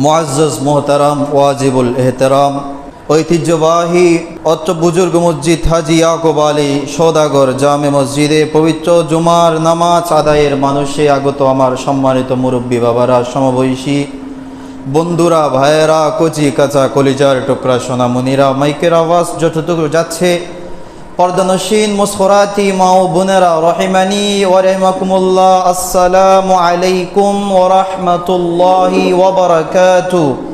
মুআজ্জাজ মোহতারাম ওয়াজিবুল এহতারাম ঐতিহ্যবাহী অত্র বুজুর্গ মসজিদ হাজি ইয়াকুব আলী সওদাগর জামে মসজিদে পবিত্র জুমার নামাজ আদায়ের মানুষে আগত আমার সম্মানিত মুরব্বী বাবারা, সমবয়সী বন্ধুরা, ভাইয়েরা, কচি কাঁচা কলিজার টুকরা সোনামণিরা, মাইকের আওয়াজ যতটুকু যাচ্ছে পর্দানসীন মুসখরাতি মা ও বোনেরা, রহিমানি ওয়া রাহমাকুমুল্লাহ, আসসালামু আলাইকুম ওয়া রাহমাতুল্লাহি ওয়া বারাকাতুহু।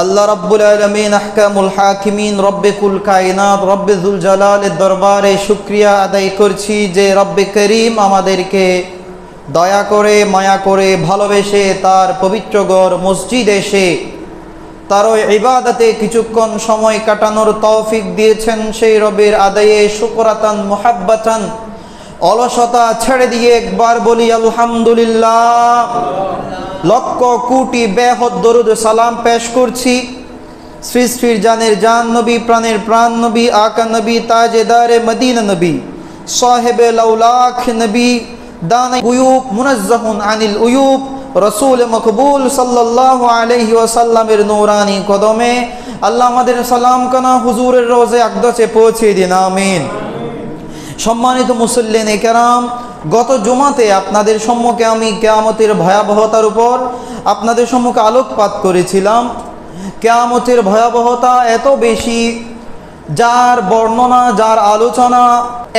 আল্লাহ রাব্বুল আলামিন আহকামুল হাকিমিন রব্বে কুল কায়নাত রব্বে যুল জালালের দরবারে শুকরিয়া আদায় করছি যে রব্বে করিম আমাদেরকে দয়া করে, মায়া করে, ভালোবেসে তার পবিত্র ঘর মসজিদ এসে তার ওই ইবাদতে কিছুক্ষণ সময় কাটানোর তৌফিক দিয়েছেন। সেই রবের আদায়ে শুকরাতান মুহাব্বাতান অলসতা ছেড়ে দিয়ে একবার বলি আলহামদুলিল্লাহ। লক্ষ কোটি বেহদ দরুদ সালাম পেশ করছি সৃষ্টির জানের জান নবী, প্রাণের প্রাণ নবী, আকা নবী, তাজেদারে মদিনা নবী, সাহেবে লাউলাখ নবী, দান উয়ুব, মুনাজ্জাহুন আনিল উয়ুব, রসুল মকবুল সাল্লাল্লাহু আলাইহি ওয়াসাল্লামের নূরানি কদমে আল্লাহ আমাদের সালাম কানা হুজুরের রোজে আকদাসে পৌঁছে দিন, আমিন। সম্মানিত মুসল্লিন কেরাম, গত জুমাতে আপনাদের সম্মুখে আমি কিয়ামতের ভয়াবহতার উপর আপনাদের সম্মুখে আলোকপাত করেছিলাম। কিয়ামতের ভয়াবহতা এত বেশি, যার বর্ণনা, যার আলোচনা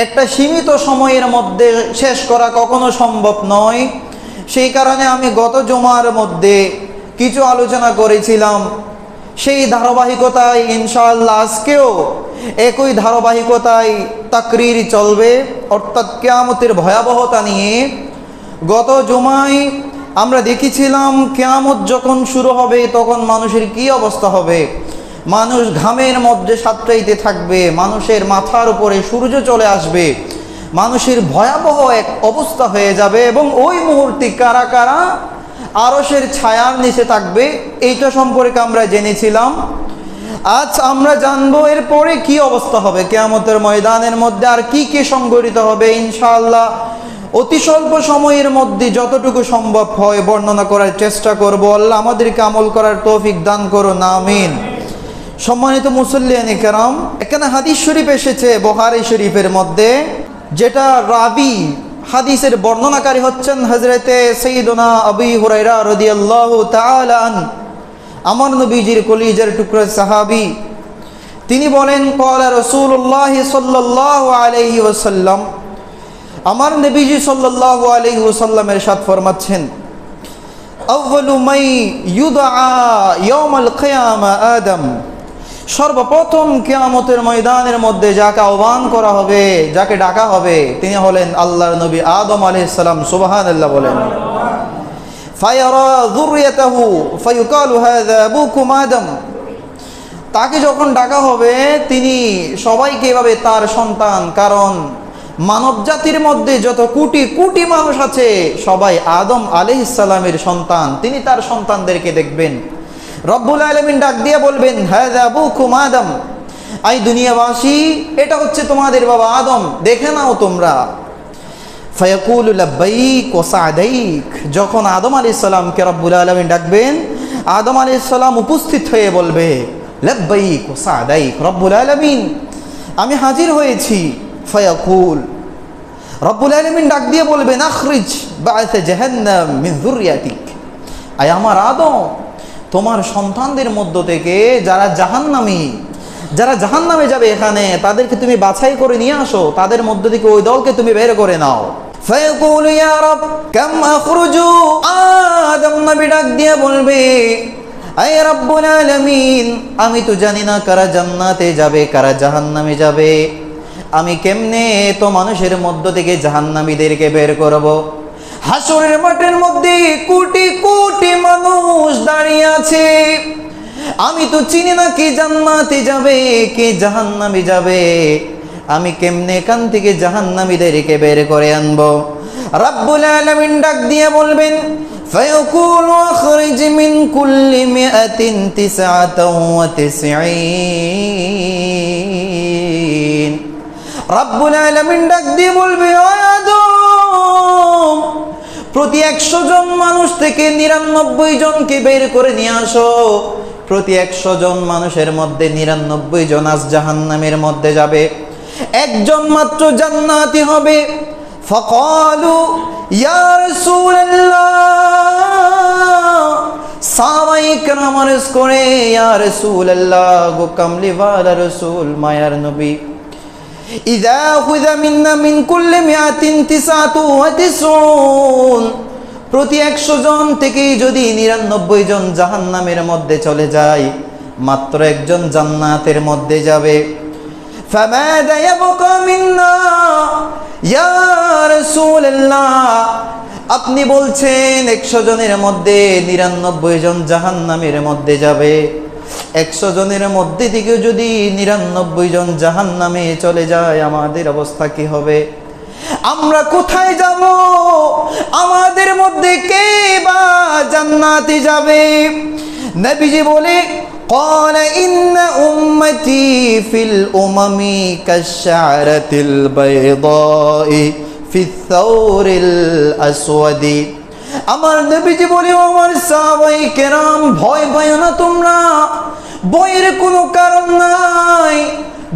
একটা সীমিত সময়ের মধ্যে শেষ করা কখনো সম্ভব নয়। সেই কারণে আমি গত জুমার মধ্যে কিছু আলোচনা করেছিলাম। সেই ধারাবাহিকতায় ইনশাআল্লাহ আজকেও একই ধারাবাহিকতায় তাকরীর চলবে, অর্থাৎ কিয়ামতের ভয়াবহতা নিয়ে। গত জুমায় আমরা দেখেছিলাম কিয়ামত যখন শুরু হবে তখন মানুষের কি অবস্থা হবে। মানুষ ঘামের মধ্যে সাঁতরাইতে থাকবে, মানুষের মাথার উপরে সূর্য চলে আসবে, মানুষের ভয়াবহ এক অবস্থা হয়ে যাবে এবং ওই মুহূর্তে কারা কারা আরশের ছায়ার নিচে থাকবে, এইটা সম্পর্কে আমরা জেনেছিলাম। আজ আমরা জানবো এরপরে কি অবস্থা হবে কিয়ামতের ময়দানের মধ্যে, আর কি কি সংঘটিত হবে। ইনশাআল্লাহ অতি স্বল্প সময়ের মধ্যে যতটুকু সম্ভব হয় বর্ণনা করার চেষ্টা করব। আল্লাহ আমাদেরকে আমল করার তৌফিক দান করুন, আমিন। সম্মানিত মুসল্লিয়ান কেরাম, এখানে হাদিস শরীফ এসেছে বুখারী শরীফের মধ্যে, যেটা রাবি হাদিসের বর্ণনাকারী হচ্ছেন হযরতে সাইয়্যিদুনা আবু হুরায়রা রাদিয়াল্লাহু তাআলা আনহু, আমার নবীজির কলিজার টুকরা সাহাবী। তিনি বলেন, ক্বালা রাসূলুল্লাহ সাল্লাল্লাহু আলাইহি ওয়াসাল্লাম, আমার নবীজি সাল্লাল্লাহু আলাইহি ওয়াসাল্লাম ইরশাদ ফরমাচ্ছেন, আউয়ালু মান ইউদআ ইয়াউমাল কিয়ামা আদম, সর্বপ্রথম কিয়ামতের ময়দানের মধ্যে যাকে আহ্বান করা হবে, যাকে ডাকা হবে, তিনি হলেন আল্লাহর নবী আদম আলাইহিস সালাম। সুবহানাল্লাহ বলেন। ফায়ারা যুররিয়াতাহু ফায়ুকালু হাযা আবুকুম আদম, তাকে যখন ডাকা হবে তিনি সবাইকে এভাবে তার সন্তান, কারণ মানব জাতির মধ্যে যত কোটি কোটি মানুষ আছে সবাই আদম আলাইহিস সালামের সন্তান, তিনি তার সন্তানদেরকে দেখবেন। রব্বুল আলামিন ডাক দিয়ে বলবেন, হাযা আবুকুম আদম, আই দুনিয়াবাসী, এটা হচ্ছে তোমাদের বাবা আদম, দেখে নাও তোমরা। ফায়াকুলু লাব্বাইক ওয়া সা'দাইক, যখন আদম আলাইহিস সালামকে রব্বুল আলামিন ডাকবেন, আদম আলাইহিস সালাম উপস্থিত হয়ে বলবে, লাব্বাইক ওয়া সা'দাইক, রব্বুল আলামিন আমি হাজির হয়েছি। ফায়াকুল, রব্বুল আলামিন ডাক দিয়ে বলবেন, আখরিজ বা'থ জাহান্নাম মিন যুররিয়াতিক, আই আমার আদম, তোমার সন্তানদের মধ্য থেকে যারা জাহান্নামী, যারা জাহান্নামে যাবে এখানে তাদেরকে তুমি বাছাই করে নিয়ে আসো, তাদের মধ্য থেকে ওই দলকে তুমি বের করে নাও। ফায়াকুলু ইয়া রাব কাম আখরুজু, আদম নবী ডাক দিয়ে বলবে, আয় রব্বুল আলামিন, আমি তো জানি না কারা জান্নাতে যাবে কারা জাহান্নামে যাবে, আমি কেমনে তো মানুষের মধ্য থেকে জাহান্নামীদেরকে বের করব। হাসরের মাঠের মধ্যে কোটি কোটি মানুষ দাঁড়িয়ে আছে, আমি তো চিনি না কে জান্নাতে যাবে কে জাহান্নামে যাবে, আমি কেমনে এখান থেকে জাহান্নামীদেরকে বের করে আনবো। রব্বুল আলামিন ডাক দিয়ে বলবেন, ফায়াকুলু আখরিজ মিন কুল্লি মিআতিন তিসআতাও ওয়া তিসঈন, রব্বুল আলামিন ডাক দিয়ে বলবে, ও আদম, প্রতি 100 জন মানুষ থেকে 99 জনকে বের করে নিয়ে আসো। প্রতি 100 জন মানুষের মধ্যে 99 জন আজ জাহান্নামের মধ্যে যাবে, একজন মাত্র জান্নাতি হবে। ফাকালু ইয়া রাসূলুল্লাহ, সাহাবায়ে কেরাম আরজ করে, ইয়া রাসূলুল্লাহ, গো কামলিওয়ালা রাসূল, মায়ার নবী, ইযা খুযা মিন্না মিন কুল্লি মিআতিন তিসআতু ওয়া তিসউন, প্রতি 100 জন থেকে যদি 99 জন জাহান্নামের মধ্যে চলে যায়, মাত্র একজন জান্নাতের মধ্যে যাবে। ফামাযা ইয়াবকা মিন্না ইয়া রাসূলুল্লাহ, আপনি বলছেন 100 জনের মধ্যে 99 জন জাহান্নামের মধ্যে যাবে, 100 জনের মধ্যে থেকে যদি 99 জন জাহান্নামে চলে যায়, আমাদের অবস্থা কি হবে? আমরা কোথায় যাব? আমাদের মধ্যে কে বা জান্নাতে যাবে? নবীজি বলে, قال إن أمتي في الأمم كالشعرة البيضاء في الثور الأسود, আমার নবীজি বলে, আমার সাহাবায়ে কেরাম, ভয় পায় না তোমরা, ভয়ের কোনো কারণ নাই।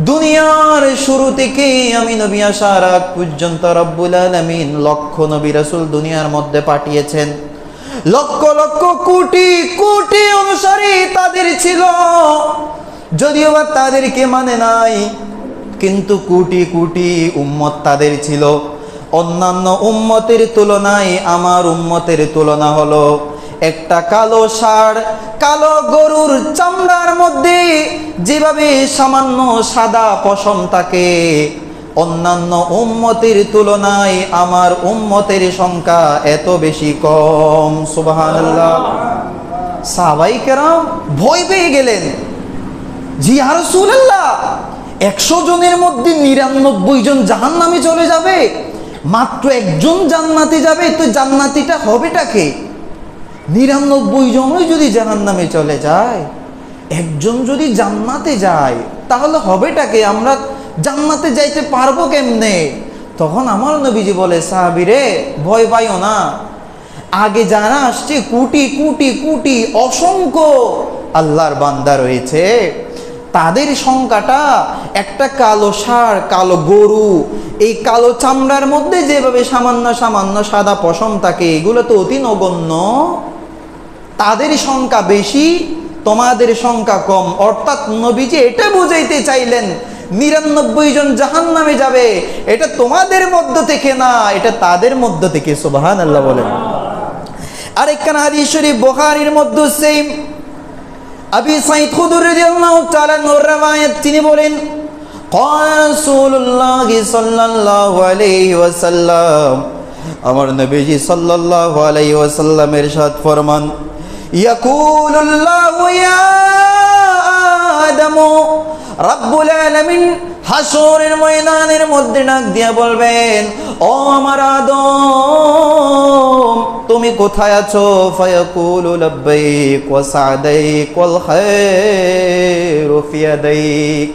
দুনিয়ার শুরু থেকে আমি নবী আসার আগ পর্যন্ত রব্বুল আলামিন লক্ষ নবী রাসূল দুনিয়ার মধ্যে পাঠিয়েছেন, লক্ষ লক্ষ কোটি কোটি অনুসারী তাদের ছিল, যদিও বা তাদেরকে মানে নাই, কিন্তু কোটি কোটি উম্মত তাদের ছিল। অন্যান্য উম্মতের তুলনায় আমার উম্মতের তুলনা হলো একটা কালো ষাঁড়, কালো গরুর চামড়ার মধ্যে যেভাবে সামান্য সাদা পশম থাকে, অন্যান্য উম্মতের তুলনায় আমার উম্মতের সংখ্যা এত বেশি কম। সুবহানাল্লাহ। সাহাবায়ে কেরাম ভয় পেয়ে গেলেন, জি ইয়া রাসূলুল্লাহ, 100 জনের মধ্যে 99 জন জাহান্নামে চলে যাবে, মাত্র একজন জান্নাতে যাবে, তো জান্নাতিটা হবেটা কে? 99 জনই যদি জাহান্নামে চলে যায়, একজন যদি জান্নাতে যায়, তাহলে হবেটা কে? আমরা জান্নাতে যাইতে পারবো কেমনে? তখন আমার নবীজি বলে, সাহাবীরে ভয় পাইও না, আগে যারা আসছে কোটি কোটি কোটি অসংখ্য আল্লাহর বান্দা রয়েছে, তাদের সংখ্যাটা একটা কালো ষাঁড়, কালো গরু, এই কালো চামড়ার মধ্যে যেভাবে সামান্য সামান্য সাদা পশম থাকে, এগুলো তো অতি নগণ্য, তাদের সংখ্যা বেশি, তোমাদের সংখ্যা কম। অর্থাৎ নবীজি এটা বুঝাইতে চাইলেন 99 জন জাহান্নামে যাবে, এটা তোমাদের মধ্য থেকে না, এটা তাদের মধ্য থেকে। সুবহানাল্লাহ বলেন। আরেকখানা হাদিস শরীফ বুখারীর মধ্যে সেম আবি সাঈদ খুদরী রাদিয়াল্লাহু তাআলা আনহু riwayat, তিনি বলেন, قال رسول الله صلى الله عليه وسلم, আমার নবীজি সাল্লাল্লাহু আলাইহি ওয়াসাল্লাম ইরশাদ ফরমান, ইয়াকুলুল্লাহু ইয়া আদম, রব্বুল আলামিন হাসরের ময়দানের মধ্যে ডাক দিয়া বলবেন, ও আমার আদম, তুমি কোথায় আছো? ফায়াকুলু লাব্বাইক ওয়া সা'দাইক ওয়াল খায়রু ফি ইয়াদাইক।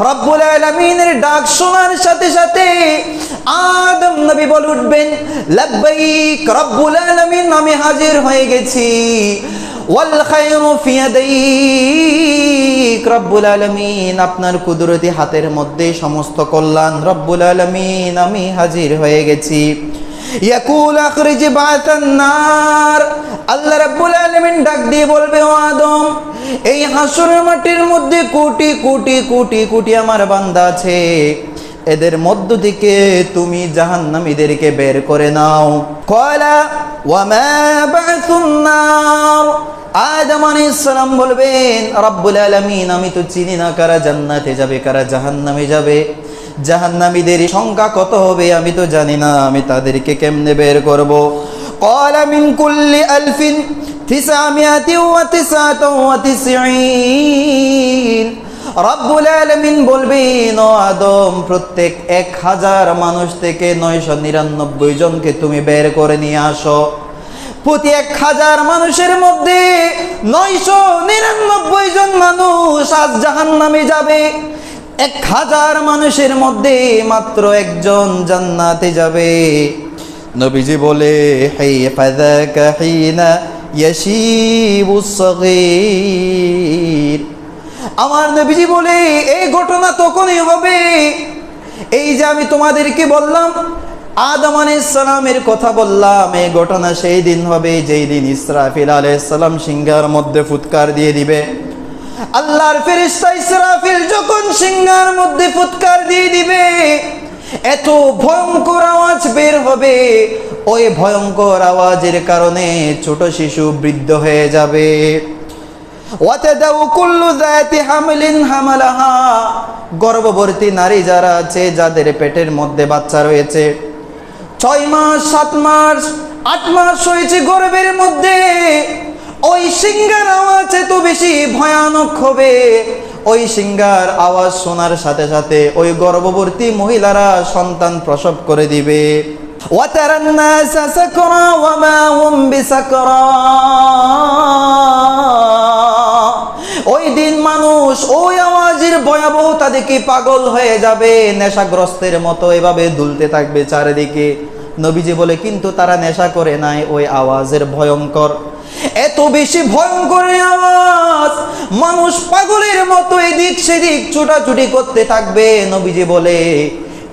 রব্বুল আলামিনের ডাক শোনার সাথে সাথে আদম নবী বলে উঠবেন, লাব্বাইক রব্বুল আলামিন, আমি হাজির হয়ে গেছি, ওয়াল খায়রু ফি ইয়াদাইক, রব্বুল আলামিন আপনার কুদরতি হাতের মধ্যে সমস্ত কল্যাণ, রব্বুল আলামিন আমি হাজির হয়ে গেছি। ইয়াকুল আখরিজ বাতান নার, আল্লাহ রাব্বুল আলামিন ডাক দিয়ে বলবে, ও আদম, এই হাসরের মাটির মধ্যে কোটি কোটি কোটি কোটি আমার বান্দা আছে, এদের মধ্য থেকে তুমি জাহান্নামীদেরকে বের করে নাও। ক্বালা ওয়া মা বা'সুন নার, আদম আলাইহিস সালাম বলবেন, রব্বুল আলামিন আমি তো চিনি না কারা জান্নাতে যাবে কারা জাহান্নামে যাবে, জাহান্নামীদের সংখ্যা কত হবে আমি তো জানি না, আমি তাদেরকে কেমনে বের করব? ক্বালা মিন কুল্লি আলফিন 999, রব্বুল আলামিন বলবেন, ও আদম, প্রত্যেক 1000 মানুষ থেকে 999 জনকে তুমি বের করে নিয়ে আসো। প্রতি 1000 মানুষের মধ্যে 999 জন মানুষ আজ জাহান্নামে যাবে, 1000 মানুষের মধ্যে মাত্র একজন জান্নাতে যাবে। নবীজি বলে হে ফাযাকা হিনা ইয়াশিবুস সাগীর, আমার নবীজি বলে এই ঘটনা তখনই হবে, এই যে আমি তোমাদেরকে বললাম আদম আলাইহিস সালামের কথা বললাম, এই ঘটনা সেই দিন হবে যেই দিন ইসরাফিল আলাইহিস সালাম সিংহার মধ্যে ফুৎকার দিয়ে দিবে। আল্লাহর ফেরেশতা ইসরাফিল যখন সিংহার মধ্যে ফুৎকার দিয়ে দিবে, এত ভয়ঙ্কর আওয়াজ বের হবে, ওই ভয়ঙ্কর আওয়াজের কারণে ছোট শিশু বৃদ্ধ হয়ে যাবে। ওয়াতাদাউ কুল্লু যাতি হামলিন হামালাহা, গর্ভবতী নারী যারা আছে, যাদের পেটের মধ্যে বাচ্চা রয়েছে, 6 মাস 7 মাস 8 মাস হয়েছে গর্ভের মধ্যে, ওই সিংহার আওয়াজ এত বেশি ভয়ানক হবে, ওই সিংহার আওয়াজ শোনার সাথে সাথে ওই গর্ভবতী মহিলারা সন্তান প্রসব করে দিবে। ওয়াতারান নাসা সাকরা ওয়া মা হুম বিসাকরা, ওই দিন মানুষ ওই আওয়াজের ভয়াবহতা দেখে পাগল হয়ে যাবে, নেশাগ্রস্তের মতো এভাবে দুলতে থাকবে চারিদিকে। নবীজি বলে কিন্তু তারা নেশা করে নাই, ওই আওয়াজের ভয়ঙ্কর, এত বেশি ভয়ঙ্কর আওয়াজ, মানুষ পাগলের মতো এদিক সেদিক ছুটাছুটি করতে থাকবে। নবীজি বলে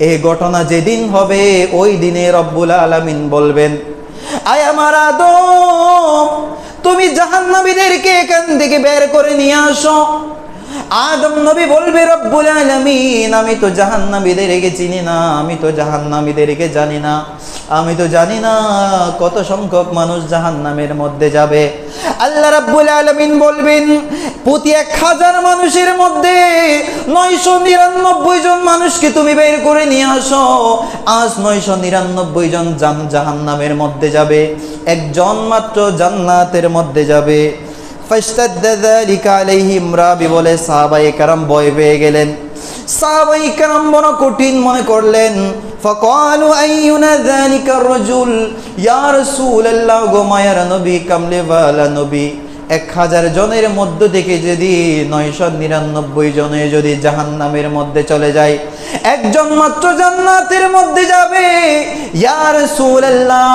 এই ঘটনা যেদিন হবে ওই দিনে রব্বুল আলামিন বলবেন, আয় আমার আদম, তুমি জাহান্নামীদেরকে এখান থেকে বের করে নিয়ে আসো। আদম নবী বলবে, রব্বুল আলামিন আমি তো জাহান্নামীদেরকে চিনি না, আমি তো জাহান্নামীদেরকে জানি না, আমি তো জানি না কত সংখ্যক মানুষ জাহান্নামের মধ্যে যাবে। আল্লাহ রাব্বুল আলামিন বলবেন, প্রতি 1000 মানুষের মধ্যে 999 জন মানুষকে তুমি বের করে নিয়ে আসো। আজ 999 জন জাহান্নামের মধ্যে যাবে, একজন মাত্র জান্নাতের মধ্যে যাবে। ফাশতাদ্দা যালিকা আলাইহিম, রাবি বলে সাহাবায়ে কেরাম ভয় পেয়ে গেলেন, সাহাবায়ে কেরাম বড় কঠিন মনে করলেন। ফাকালু আইয়ুনা যালিকা রাজুল, ইয়া রাসূলুল্লাহ, গো মায়ার নবী, কামলে ওয়ালা নবী, 1000 জনের মধ্য থেকে যদি 999 জনে যদি জাহান্নামের মধ্যে চলে যায়, একজন মাত্র জান্নাতের মধ্যে যাবে, ইয়া রাসূলুল্লাহ,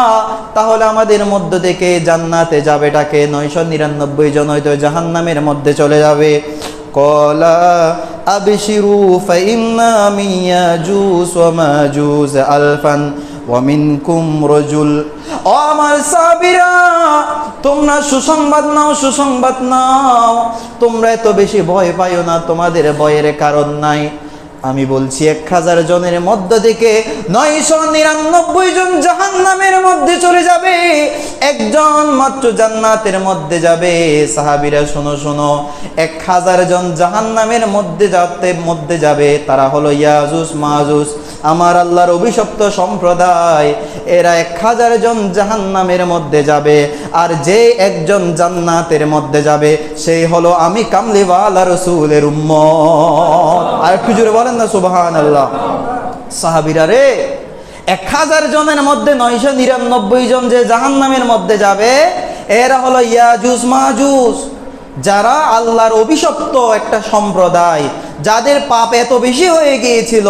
তাহলে আমাদের মধ্য থেকে জান্নাতে যাবেটাকে 999 জন হয়তো জাহান্নামের মধ্যে চলে যাবে। ক্বালা আবশিরু ফাইন্না মিন ইয়াজুজ ওয়া মাজুজ আলফান ওয়া মিনকুম রাজুল, ও আমার সাহাবীরা, তোমরা সুসংবাদ নাও, সুসংবাদ নাও, তোমরা এত বেশি ভয় পাইও না, তোমাদের ভয়ের কারণ নাই। আমি বলছি 1000 জনের মধ্য থেকে 999 জন জাহান্নামের মধ্যে চলে যাবে, একজন মাত্র জান্নাতের মধ্যে যাবে। সাহাবীরা শোনো শোনো, 1000 জন জাহান্নামের মধ্যে যাবে, তারা হলো ইয়াজুজ মাজুজ, আমার আল্লাহর অভিশপ্ত সম্প্রদায়। এরা 1000 জন জাহান্নামের মধ্যে যাবে, আর যে একজন জান্নাতের মধ্যে যাবে সেই হলো আমি কামলিওয়ালা রাসূলের উম্মত। আর একটু জোরে বলেন না সুবহানাল্লাহ। সাহাবীরা রে, 1000 জনের মধ্যে 999 জন যে জাহান্নামের মধ্যে যাবে, এরা হলো ইয়াজুজ মাজুজ, যারা আল্লাহর অভিশপ্ত একটা সম্প্রদায়, যাদের পাপ এত বেশি হয়ে গিয়েছিল,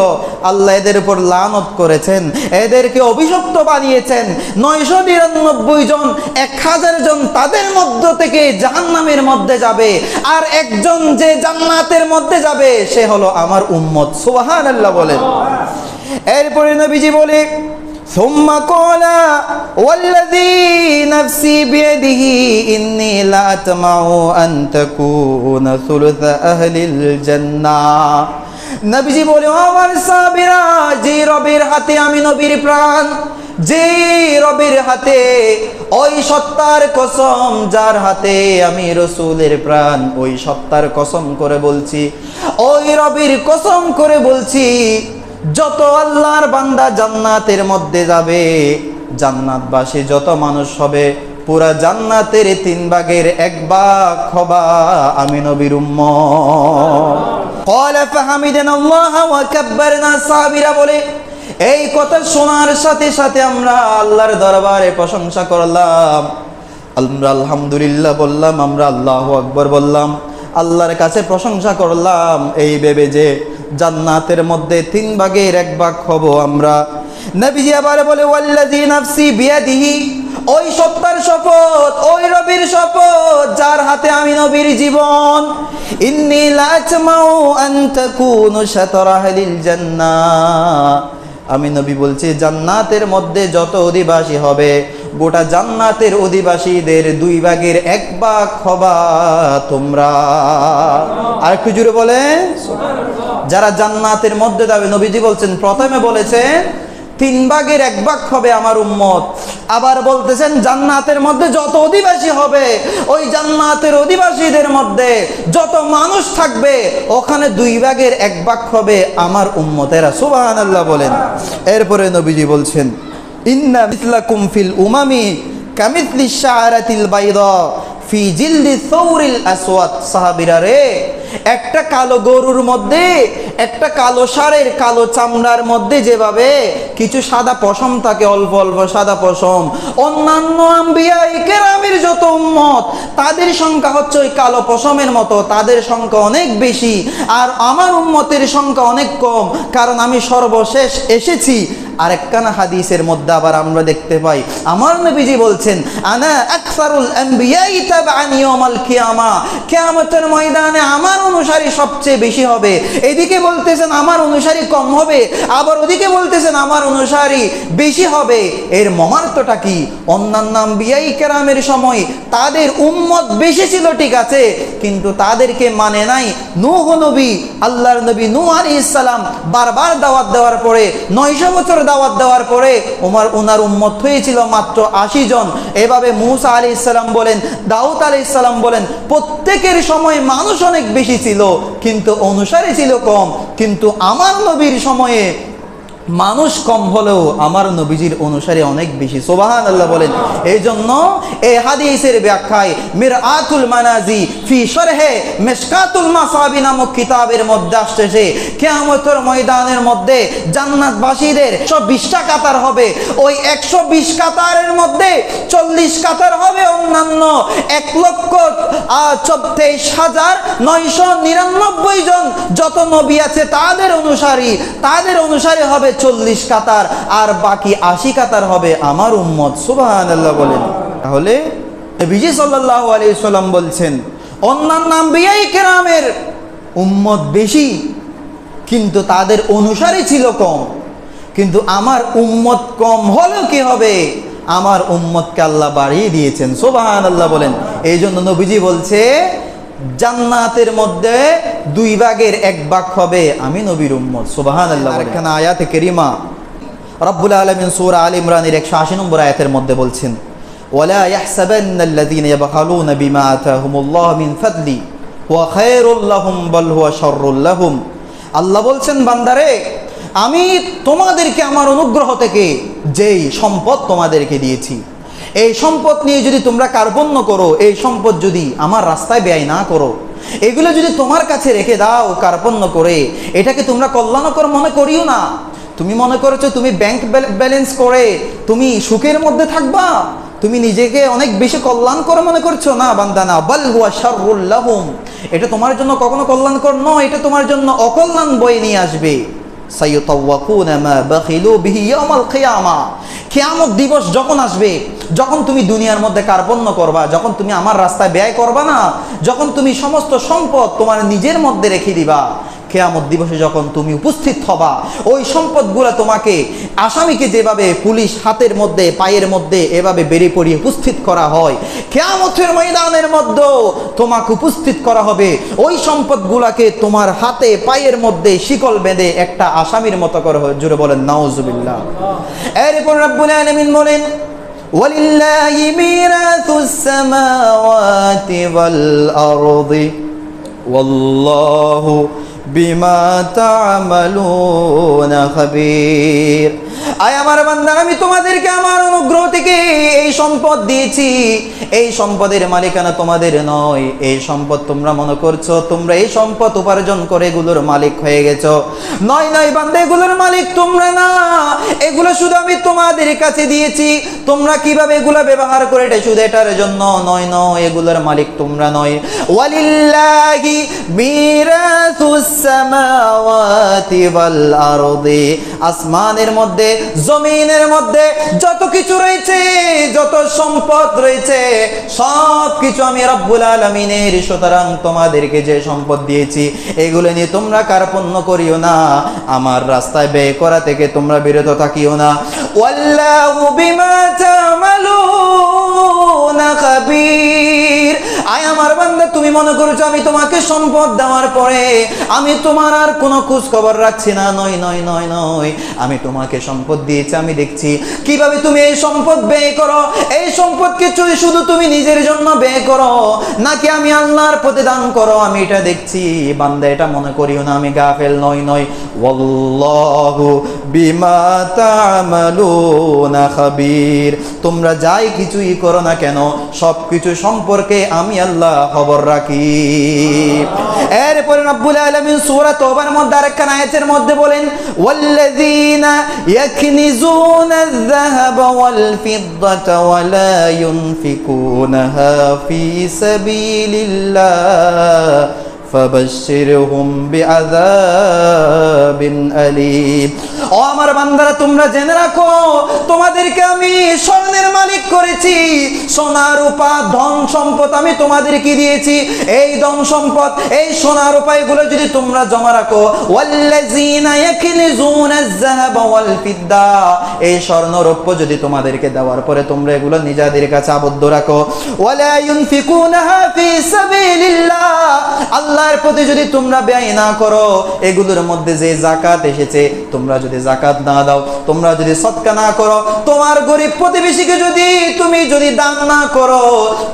আল্লাহ এদের উপর লানত করেছেন, এদেরকে অভিশপ্ত বানিয়েছেন। 999 জন, 1000 জন তাদের মধ্য থেকে জাহান্নামের মধ্যে যাবে, আর একজন যে জান্নাতের মধ্যে যাবে সে হলো আমার উম্মত। সুবহানাল্লাহ বলেন। এরপরে নবীজি বলে, ثم قال والذي نفسي بيده إني لأطمع أن تكون ثلث أهل الجنة, নবীজি বলে, আমার সাহাবীরা, যে রবের হাতে আমি নবীর প্রাণ, যে রবের হাতে, ওই সত্তার কসম যার হাতে আমি রাসূলের প্রাণ, ওই সত্তার কসম করে বলছি, ওই রবের কসম করে বলছি, যত আল্লাহর বান্দা জান্নাতের মধ্যে যাবে, জান্নাতবাসী যত মানুষ হবে, পুরা জান্নাতের 3 ভাগের 1 ভাগ হবা আমি নবীর উম্মত। ক্বালা ফাহামিদানাল্লাহ ওয়া কাব্বারনা, সাহাবীরা বলে, এই কথা শোনার সাথে সাথে আমরা আল্লাহর দরবারে প্রশংসা করলাম, আমরা আলহামদুলিল্লাহ বললাম, আমরা আল্লাহু আকবার বললাম, আল্লাহর কাছে প্রশংসা করলাম এই ভেবে যে জান্নাতের মধ্যে 3 ভাগের 1 ভাগ হব আমরা। নবীজি আবার বলে ওয়াল্লাযী নাফসি বিয়াদিহি, ওই সত্তার শপথ, ওই রবের শপথ যার হাতে আমি নবীর জীবন, ইন্নী লা আতমাউ আন তাকুনু শাতরা আহলিল জান্নাহ, আমি নবী বলছি জান্নাতের মধ্যে যত অধিবাসী হবে গোটা জান্নাতের অধিবাসীদের 2 ভাগের 1 ভাগ হবা তোমরা। আর একটু জোরে বলে যারা জান্নাতের মধ্যে যাবে, নবীজি বলছেন প্রথমে বলেছেন 3 ভাগের 1 ভাগ হবে আমার উম্মত, আবার বলতেছেন জান্নাতের মধ্যে যত অধিবাসী হবে ওই জান্নাতের অধিবাসীদের মধ্যে যত মানুষ থাকবে ওখানে 2 ভাগের 1 ভাগ হবে আমার উম্মতেরা। সুবহানাল্লাহ বলেন। এরপরে নবীজি বলছেন ইন্না মিসলাকুম ফিল উমামি কামিসলিশ শাআরাতিল বাইদা ফি জিলদি সাউরিল আসওয়াদ। সাহাবীরা রে, একটা কালো গরুর মধ্যে, একটা কালো ষাঁড়ের কালো চামড়ার মধ্যে যেভাবে কিছু সাদা পশম থাকে, অল্প অল্প সাদা পশম, অন্যান্য আম্বিয়া কেরামের যত উম্মত তাদের সংখ্যা হচ্ছে ওই কালো পশমের মতো, তাদের সংখ্যা অনেক বেশি, আর আমার উম্মতের সংখ্যা অনেক কম, কারণ আমি সর্বশেষ এসেছি। আরেকখানা হাদিসের মধ্যে আবার আমরা দেখতে পাই আমার নবীজি বলছেন আনা আকসারুল আম্বিয়াই তাবআন ইয়াউমাল কিয়ামা, কিয়ামতের ময়দানে আমার অনুসারী সবচেয়ে বেশি হবে। এদিকে বলতেছেন আমার অনুসারী কম হবে, আবার ওদিকে বলতেছেন আমার অনুসারী বেশি হবে। এর মর্মার্থটা কি? অন্যান্য আম্বিয়াই কেরামের সময় তাদের উম্মত বেশি ছিল ঠিক আছে, কিন্তু তাদেরকে মানে নাই। নূহ নবী, আল্লাহর নবী নূহ আলাইহিস সালাম বারবার দাওয়াত দেওয়ার পরে 900 বছর দাওয়াত দেওয়ার পরে ওনার উম্মত হয়েছিল মাত্র 80 জন। এভাবে মূসা আলাইহিস সালাম বলেন, দাউদ আলাইহিস সালাম বলেন, প্রত্যেকের সময় মানুষ অনেক বেশি ছিল কিন্তু অনুসারী ছিল কম। কিন্তু আমার নবীর সময়ে মানুষ কম হলেও আমার নবীজির অনুসারী অনেক বেশি। সুবহানাল্লাহ বলেন। এই জন্য এই হাদিসের ব্যাখ্যায় মিরআতুল মানাজি ফি শরহে মিশকাতুল মাসাবি নামক কিতাবের মধ্যে আসছে কিয়ামতের ময়দানের মধ্যে জান্নাতবাসীদের 120টা কাতার হবে, ওই 120 কাতারের মধ্যে 40 কাতার হবে অন্যান্য 1,24,999 জন যত নবী আছে তাদের অনুসারী হবে 40 কাতার, আর বাকি 80 কাতার হবে আমার উম্মত। সুবহানাল্লাহ বলেন। তাহলে নবীজি সাল্লাল্লাহু আলাইহি ওয়াসাল্লাম বলছেন অন্যান্য আম্বিয়াই কেরামের উম্মত বেশি কিন্তু তাদের অনুসারী ছিল কম, কিন্তু আমার উম্মত কম হলেও কি হবে, আমার উম্মতকে আল্লাহ বাড়িয়ে দিয়েছেন। সুবহানাল্লাহ বলেন। এই জন্য নবীজি বলছে জান্নাতের মধ্যে 2 ভাগের 1 ভাগ হবে আমি নবীর উম্মত। সুবহানাল্লাহ। আরেকখানা আয়াতে কারিমা রব্বুল আলামিন সূরা আলে ইমরানের 180 নম্বর আয়াতের মধ্যে বলছেন ওয়ালা ইয়াহসাবান্নাল্লাযীনা ইয়াবখালুনা বিমা আতাহুমুল্লাহু মিন ফাদলি ওয়া খায়রুল লাহুম বাল হুয়া শাররুল লাহুম। আল্লাহ বলছেন বান্দারে, আমি তোমাদেরকে আমার অনুগ্রহ থেকে যেই সম্পদ তোমাদেরকে দিয়েছি, এই সম্পদ নিয়ে যদি তোমরা কার্পণ্য করো, এই সম্পদ যদি আমার রাস্তায় ব্যয় না করো, এগুলো যদি তোমার কাছে রেখে দাও কার্পণ্য করে, এটাকে তোমরা কল্যাণকর মনে করিও না। তুমি মনে করেছো তুমি ব্যাংক ব্যালেন্স করে তুমি সুখের মধ্যে থাকবা, তুমি নিজেকে অনেক বেশি কল্যাণকর মনে করছো, না বান্দা না, বাল হুয়া শাররুল লাহুম, এটা তোমার জন্য কখনো কল্যাণকর নয়, এটা তোমার জন্য অকল্যাণ বয়ে নিয়ে আসবে। সাইয়ুতাওয়াকুনা মা বাখিলু বিহি ইয়াউমাল কিয়ামা, কিয়ামত দিবস যখন আসবে, যখন তুমি দুনিয়ার মধ্যে কার্পণ্য করবা, যখন তুমি আমার রাস্তায় ব্যয় করবা না, যখন তুমি সমস্ত সম্পদ তোমার নিজের মধ্যে রেখে দিবা, কিয়ামত দিবসে যখন তুমি উপস্থিত হবা, ওই সম্পদগুলো তোমাকে আসামিকে যেভাবে পুলিশ হাতের মধ্যে পায়ের মধ্যে এভাবে বেরিয়ে পড়িয়ে উপস্থিত করা হয়, কিয়ামতের ময়দানের মধ্যে তোমাকে উপস্থিত করা হবে ওই সম্পদগুলোকে তোমার হাতে পায়ের মধ্যে শিকল বেঁধে একটা আসামির মতো করে। জুড়ে বলেন নাউজুবিল্লাহ। এরপর রব্বুল আলামিন বলেন ওয়ালিল্লাহি মিরাসুস সামাওয়াতি ওয়াল আরদি ওয়াল্লাহু বিমা তা'মালুনা খাবীর। আয় আমার বান্দারা, আমি তোমাদেরকে আমার অনুগ্রহ থেকে এই সম্পদ দিয়েছি, এই সম্পদের মালিকানা তোমাদের নয়। এই সম্পদ তোমরা মনে করছো তোমরা এই সম্পদ উপার্জন করে এগুলোর মালিক হয়ে গেছো। নয় নয় বান্দা, এগুলোর মালিক তোমরা না, এগুলো শুধু আমি তোমাদের কাছে দিয়েছি। তোমরা কিভাবে এগুলো ব্যবহার করে এটা শুধু এটার জন্য নয়, নয়, এগুলোর মালিক তোমরা নয়। ওয়ালিল্লাহি মিরাসুস সামাওয়াতি ওয়াল আরদি, আসমানের মধ্যে জমিনের মধ্যে যত কিছু রয়েছে, যত সম্পদ রয়েছে, সব কিছু আমি রব্বুল আলামিনের। সুতরাং তোমাদেরকে যে সম্পদ দিয়েছি এগুলো নিয়ে তোমরা কার্পণ্য করিও না, আমার রাস্তায় ব্যয় করা থেকে তোমরা বিরত থাকিও না। ওয়াল্লাহু বিমা তা'মালুনা খাবীর। আয় আমার বান্দা, তুমি মনে করছো আমি তোমাকে সম্পদ দেওয়ার পরে আমি তোমার আর কোনো খোঁজ খবর রাখছি না? নয় নয় নয় নয়, আমি তোমাকে সম্পদ দিয়েছি, আমি দেখছি কিভাবে তুমি এই সম্পদ ব্যয় করো। এই সম্পদ কি শুধু তুমি নিজের জন্য ব্যয় করো নাকি আমি আল্লাহর পথে দান করো, আমি এটা দেখছি। বান্দা এটা মনে করিও না আমি গাফেল। নয় নয়, ওয়াল্লাহু বিমা তা'মালুনা খাবীর। তোমরা যাই কিছুই করো না কেন সব কিছু সম্পর্কে আমি আল্লাহ খবর রাখি। এরপরে রব্বুল আলামিন সূরা তাওবার মধ্যে আরেকখানা আয়াতের মধ্যে বলেন, ওয়াল্লাযীনা ইয়াকনিজুনা আয-যাহাবা ওয়াল ফিদ্দাতা ওয়া লা ইউনফিকুনাহা ফী সাবিলিল্লাহ ফাবাশশিরহুম বিআযাবিন আলীম। ও আমার বান্দারা, তোমরা জেনে রাখো তোমাদেরকে আমি স্বর্ণের মালিক করেছি, সোনা রূপা ধন সম্পদ আমি তোমাদেরকে দিয়েছি। এই ধন সম্পদ, এই সোনা রূপা এগুলো যদি তোমরা জমা রাখো, ওয়াল্লাযীনা ইয়াকনিজুনা আয-যাহাবা ওয়াল ফিদ্দা, এই স্বর্ণ রৌপ্য যদি তোমাদেরকে দেওয়ার পরে তোমরা এগুলো নিজেদের কাছে আবদ্ধ রাখো, ওয়ালা ইউনফিকুনাহা ফী সাবিলিল্লাহ, আল্লাহর পথে যদি তোমরা ব্যয় না করো, এগুলোর মধ্যে যে যাকাত এসেছে তোমরা যদি যাকাত না দাও, তোমরা যদি সদকা না করো, তোমার গরিব প্রতিবেশীকে তুমি যদি দান না করো,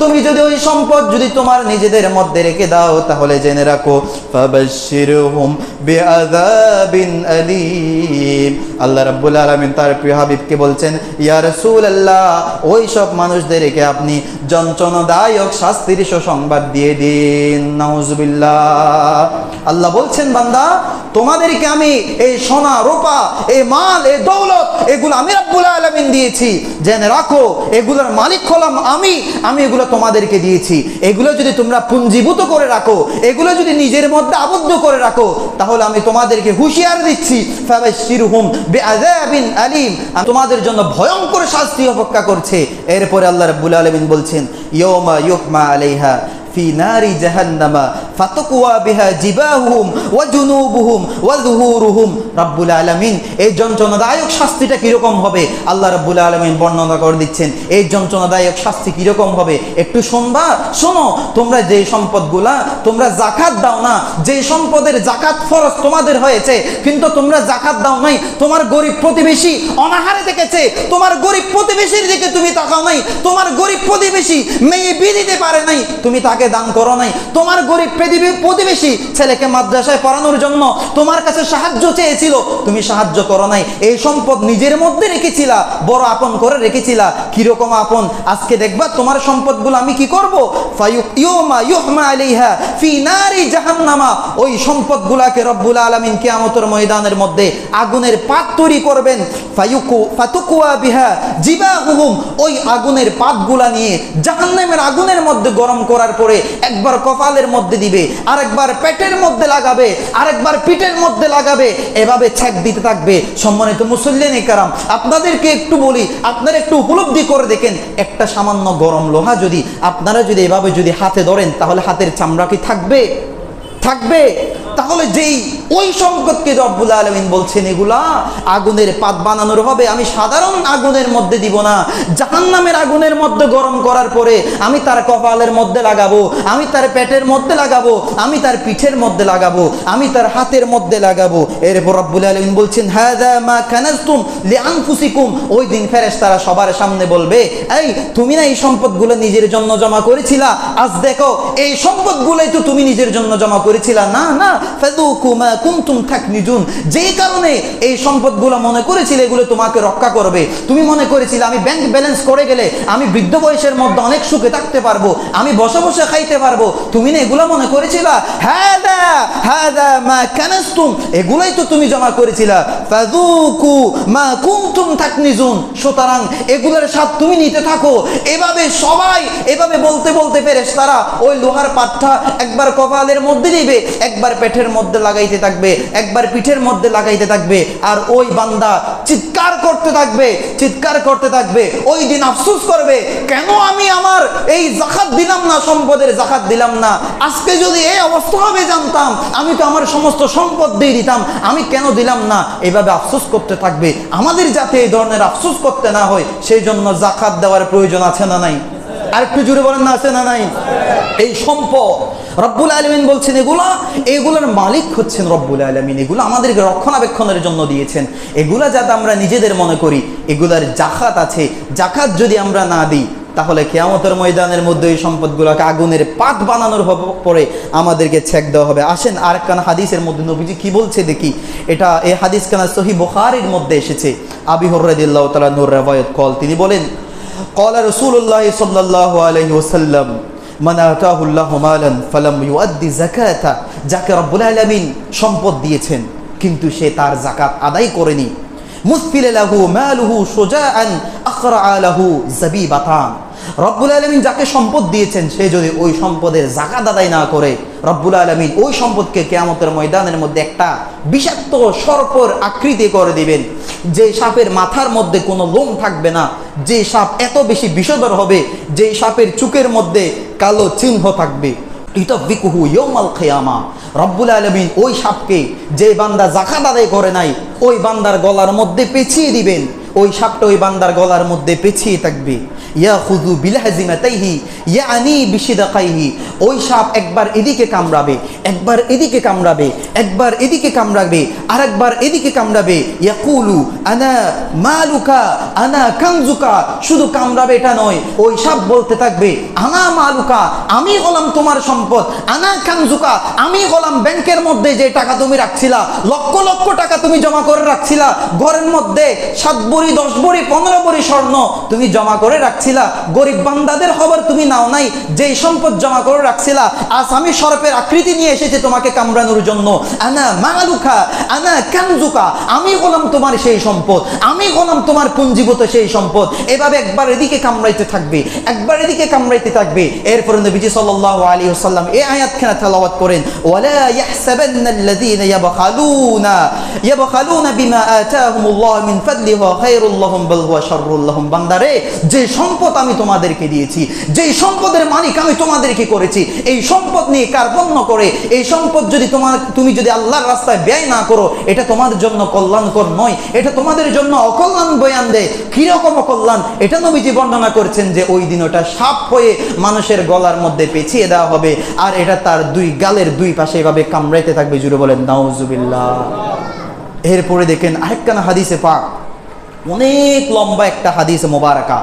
তুমি যদি ওই সম্পদ যদি তোমার নিজেদের মধ্যে রেখে দাও, তাহলে জেনে রাখো ফাবাশশিরহুম বিআযাবিন আলীম। আল্লাহ রাব্বুল আলামিন তার প্রিয় হাবিবকে বলছেন, ইয়া রাসূলুল্লাহ, ওই সব মানুষদেরকে আপনি যন্ত্রণাদায়ক শাস্তির সুসংবাদ দিয়ে দিন। নাউজুবিল্লাহ। আল্লাহ বলছেন, বান্দা তোমাদেরকে আমি এই সোনা রূপা, এই মাল, এই দৌলত এগুলো আমি রব্বুল আলামিন দিয়েছি, জেনে রাখো এগুলোর মালিক হলাম আমি এগুলো তোমাদেরকে দিয়েছি। এগুলো যদি তোমরা পুঞ্জীভূত করে রাখো, এগুলো যদি নিজের মধ্যে আবদ্ধ করে রাখো, তাহলে আমি তোমাদেরকে হুঁশিয়ার দিচ্ছি, ফাবাশশিরহুম বিআযাবিন আলীম, তোমাদের জন্য ভয়ঙ্কর শাস্তি অপেক্ষা করছে। এরপরে আল্লাহ রাব্বুল আলামিন বলছেন, ইয়াউমা ইউহমা আলাইহা ফি নারি জাহান্নামা ফাতাকুয়া বিহা জিবাহুম ওয়া জুনুবুহুম ওয়া যুহুরুহুম। রাব্বুল আলামিন এই যন্ত্রণাদায়ক শাস্তিটা কিরকম হবে আল্লাহ রাব্বুল আলামিন বর্ণনা করে দিচ্ছেন। এই যন্ত্রণাদায়ক শাস্তি কিরকম হবে একটু শুনবা। শোনো, তোমরা যে সম্পদগুলা তোমরা যাকাত দাও না, যে সম্পদের যাকাত ফরজ তোমাদের হয়েছে কিন্তু তোমরা যাকাত দাও নাই, তোমার গরিব প্রতিবেশী অনাহারে দেখেছে, তোমার গরিব প্রতিবেশীর দিকে তুমি তাকাও নাই, তোমার গরিব প্রতিবেশী মেয়ে বিয়ে দিতে পারে নাই, তুমি তাকে দান করো নাই, তোমার গরিব প্রতিবেশী ছেলেকে মাদ্রাসায় পড়ানোর জন্য তোমার কাছে সাহায্য চেয়েছিল, তুমি সাহায্য করো নাই। এই সম্পদ নিজের মধ্যে রেখেছিলা, বড় আপন করে রেখেছিলা। কিরকম আপন? আজকে দেখবা তোমার সম্পদগুলো আমি কি করব, ফায়ুমা ইউহমা আলাইহা ফি নারি জাহান্নামা, ওই সম্পদগুলাকে রব্বুল আলামিন কিয়ামতের ময়দানের মধ্যে আগুনের পাত তৈরি করবেন। ফাতুকুয়া বিহা জিবাহুহুম, ওই আগুনের পাতগুলা নিয়ে জাহান্নামের আগুনের মধ্যে গরম করার পরে একবার কপালের মধ্যে দিবে, আরেকবার পেটের মধ্যে লাগাবে, আরেকবার পিঠের মধ্যে লাগাবে, এভাবে ছেক দিতে থাকবে। সম্মানিত মুসল্লিন কেরাম, আপনাদেরকে একটু বলি, আপনারা একটু উপলব্ধি করে দেখেন, একটা সামান্য গরম লোহা যদি আপনারা যদি এভাবে যদি হাতে ধরেন, তাহলে হাতের চামড়া কি থাকবে? থাকবে। তাহলে যেই ওই সম্পদকে রব্বুল আলামিন বলছেন এগুলা আগুনের পাত বানানোর হবে, আমি সাধারণ আগুনের মধ্যে দিব না, জাহান্নামের আগুনের মধ্যে গরম করার পরে আমি তার কপালের মধ্যে লাগাবো, আমি তার পেটের মধ্যে লাগাবো, আমি তার পিঠের মধ্যে লাগাবো, আমি তার হাতের মধ্যে লাগাবো। এরপর রব্বুল আলামিন বলছেন, হাযা মা কানাজতুম লিআনফুসিকুম, ওই দিন ফেরেশতারা সবার সামনে বলবে, এই তুমি না এই সম্পদগুলো নিজের জন্য জমা করেছিলা, আজ দেখো এই সম্পদগুলোই তো তুমি নিজের জন্য জমা করেছিলা। না না, ফাযুকু মা কুনতুম তাকনিজুন, যেই কারণে এই সম্পদগুলো মনে করেছিলে এগুলো তোমাকে রক্ষা করবে, তুমি মনে করেছিলে আমি ব্যাংক ব্যালেন্স করে গেলে আমি বৃদ্ধ বয়সের মধ্যে অনেক সুখে থাকতে পারবো, আমি বসে বসে খাইতে পারবো, তুমি না এগুলো মনে করেছিলা। হাদা হাদা মা কানাজতুম, এগুলাই তো তুমি জমা করেছিলা। ফাযুকু মা কুনতুম তাকনিজুন, সুতরাং এগুলোর স্বাদ তুমি নিতে থাকো। এভাবে সবাই এভাবে বলতে বলতে ফেরেশতারা ওই লোহার পাতটা একবার কপালের মধ্যে দিবে, একবার পেটের মধ্যে লাগাইতে থাকবে। থাকবে, একবার পিঠের মধ্যে লাগাইতে থাকবে, আর ওই বান্দা চিৎকার করতে থাকবে, ওই দিন আফসোস করবে, কেন আমি আমার এই যাকাত দিলাম না, সম্পদের যাকাত দিলাম না। আজকে যদি এই অবস্থা হবে জানতাম, আমি তো আমার সমস্ত সম্পদ দিয়ে দিতাম, আমি কেন দিলাম না। এইভাবে আফসোস করতে থাকবে। আমাদের যাতে এই ধরনের আফসোস করতে না হয়, সেই জন্য যাকাত দেওয়ার প্রয়োজন আছে না নাই? আর একটু জোরে বলেন না, আছে না নাই? এই সম্পদ রব্বুল আলামিন বলছেন এগুলোর মালিক হচ্ছেন রব্বুল আলামিন। এগুলো আমাদেরকে রক্ষণাবেক্ষণের জন্য দিয়েছেন। এগুলা যাতে আমরা নিজেদের মনে করি এগুলার যাকাত আছে, যাকাত যদি আমরা না দিই, তাহলে কিয়ামতের ময়দানের মধ্যে এই সম্পদগুলোকে আগুনের পাত বানানোর পরে আমাদেরকে ছেক দেওয়া হবে। আসেন আরেকখানা হাদিসের মধ্যে নবীজি কি বলছে দেখি। এই হাদিস খানা সহিহ বুখারীর মধ্যে এসেছে। আবি হুরায়রা রাদিয়াল্লাহু তাআলা নূর রিওয়ায়াত কল, তিনি বলেন, ক্বালা রাসূলুল্লাহ সাল্লাল্লাহু আলাইহি ওয়াসাল্লাম, মান আতাহুল্লাহু মালান ফালাম ইউআদ্দি যাকাতা, যাকে রব্বুল আলামিন সম্পদ দিয়েছেন কিন্তু সে তার যাকাত আদায় করেনি, মুসফিল লাহু মালুহু শুজাআন আখরা লাহু যাবিবাতান, রব্বুল আলামিন যাকে সম্পদ দিয়েছেন সে যদি ওই সম্পদের যাকাত আদায় না করে, রব্বুল আলামিন ওই সম্পদকে কিয়ামতের ময়দানের মধ্যে একটা বিষাক্ত সর্পের আকৃতি করে দিবেন, যে সাপের মাথার মধ্যে কোনো লোম থাকবে না, যে সাপ এত বেশি বিষধর হবে, যে সাপের চোখের মধ্যে কালো চিহ্ন থাকবে। ইতাফিকুহু ইয়াউমাল কিয়ামা, রব্বুল আলামিন ওই সাপকে, যে বান্দা যাকাত আদায় করে নাই, ওই বান্দার গলার মধ্যে পেঁচিয়ে দিবেন। ওই সাপটা ওই বান্দার গলার মধ্যে পেঁচিয়ে থাকবে। ইয়াখুযু বিলহাজিমাতাইহি ইয়ানি বিশিদাকাইহি, ওই সাপ একবার এদিকে কামড়াবে, একবার এদিকে কামড়াবে, একবার এদিকে কামড়াবে, আরেকবার এদিকে কামড়াবে। ইয়াকুলু আনা মালুকা আনা কানজুকা, শুধু কামড়াবে এটা নয়, ওই সাপ বলতে থাকবে, আনা মালুকা, আমি হলাম তোমার সম্পদ, আনা কানজুকা, আমি হলাম ব্যাংকের মধ্যে যে টাকা তুমি রাখছিলা, লক্ষ লক্ষ টাকা তুমি জমা করে রাখছিলা, ঘরের মধ্যে 7 ভরি 10 ভরি 15 ভরি স্বর্ণ তুমি জমা করে রাখছিলা, গরিব বান্দাদের খবর তুমি নাও নাই, যেই সম্পদ জমা করে রাখছিলা, আজ আমি সর্পের আকৃতি নিয়ে এসেছি তোমাকে কামড়ানোর জন্য। আনা মালুকা আনা কানজুকা, আমি হলাম তোমার সেই সম্পদ, আমি হলাম তোমার পুঞ্জীভূত সেই সম্পদ। এভাবে একবার এদিকে কামড়াইতে থাকবে, একবার এদিকে কামড়াইতে থাকবে। এরপর নবীজি সাল্লাল্লাহু আলাইহি ওয়াসাল্লাম এই আয়াতখানা তেলাওয়াত করেন, ওয়ালা ইয়াহসাবান্নাল্লাযীনা ইয়াবখালুনা বিমা আতাহুমুল্লাহু মিন ফাদলিহি খায়রুল লাহুম বাল হুয়া শাররুল লাহুম, বান্দারে যে সম্পদ আমি তোমাদেরকে দিয়েছি, যেই সম্পদের মালিক আমি তোমাদেরকে করেছি, এই সম্পদ নিয়ে কার্পণ্য করে, এই সম্পদ যদি তুমি যদি আল্লাহর রাস্তায় ব্যয় না করো, এটা তোমাদের জন্য কল্যাণকর নয়, এটা তোমাদের জন্য অকল্যাণ বয়ে আনবে। কিরকম অকল্যাণ? এটা নবীজি বর্ণনা করছেন যে ওই দিন ওটা সাপ হয়ে মানুষের গলার মধ্যে পেঁচিয়ে দেওয়া হবে, আর এটা তার 2 গালের 2 পাশে এভাবে কামড়াইতে থাকবে। জুড়ে বলেন নাউজুবিল্লাহ। এরপরে দেখেন আরেকখানা হাদিসে পাক, অনেক লম্বা একটা হাদিস মোবারকা,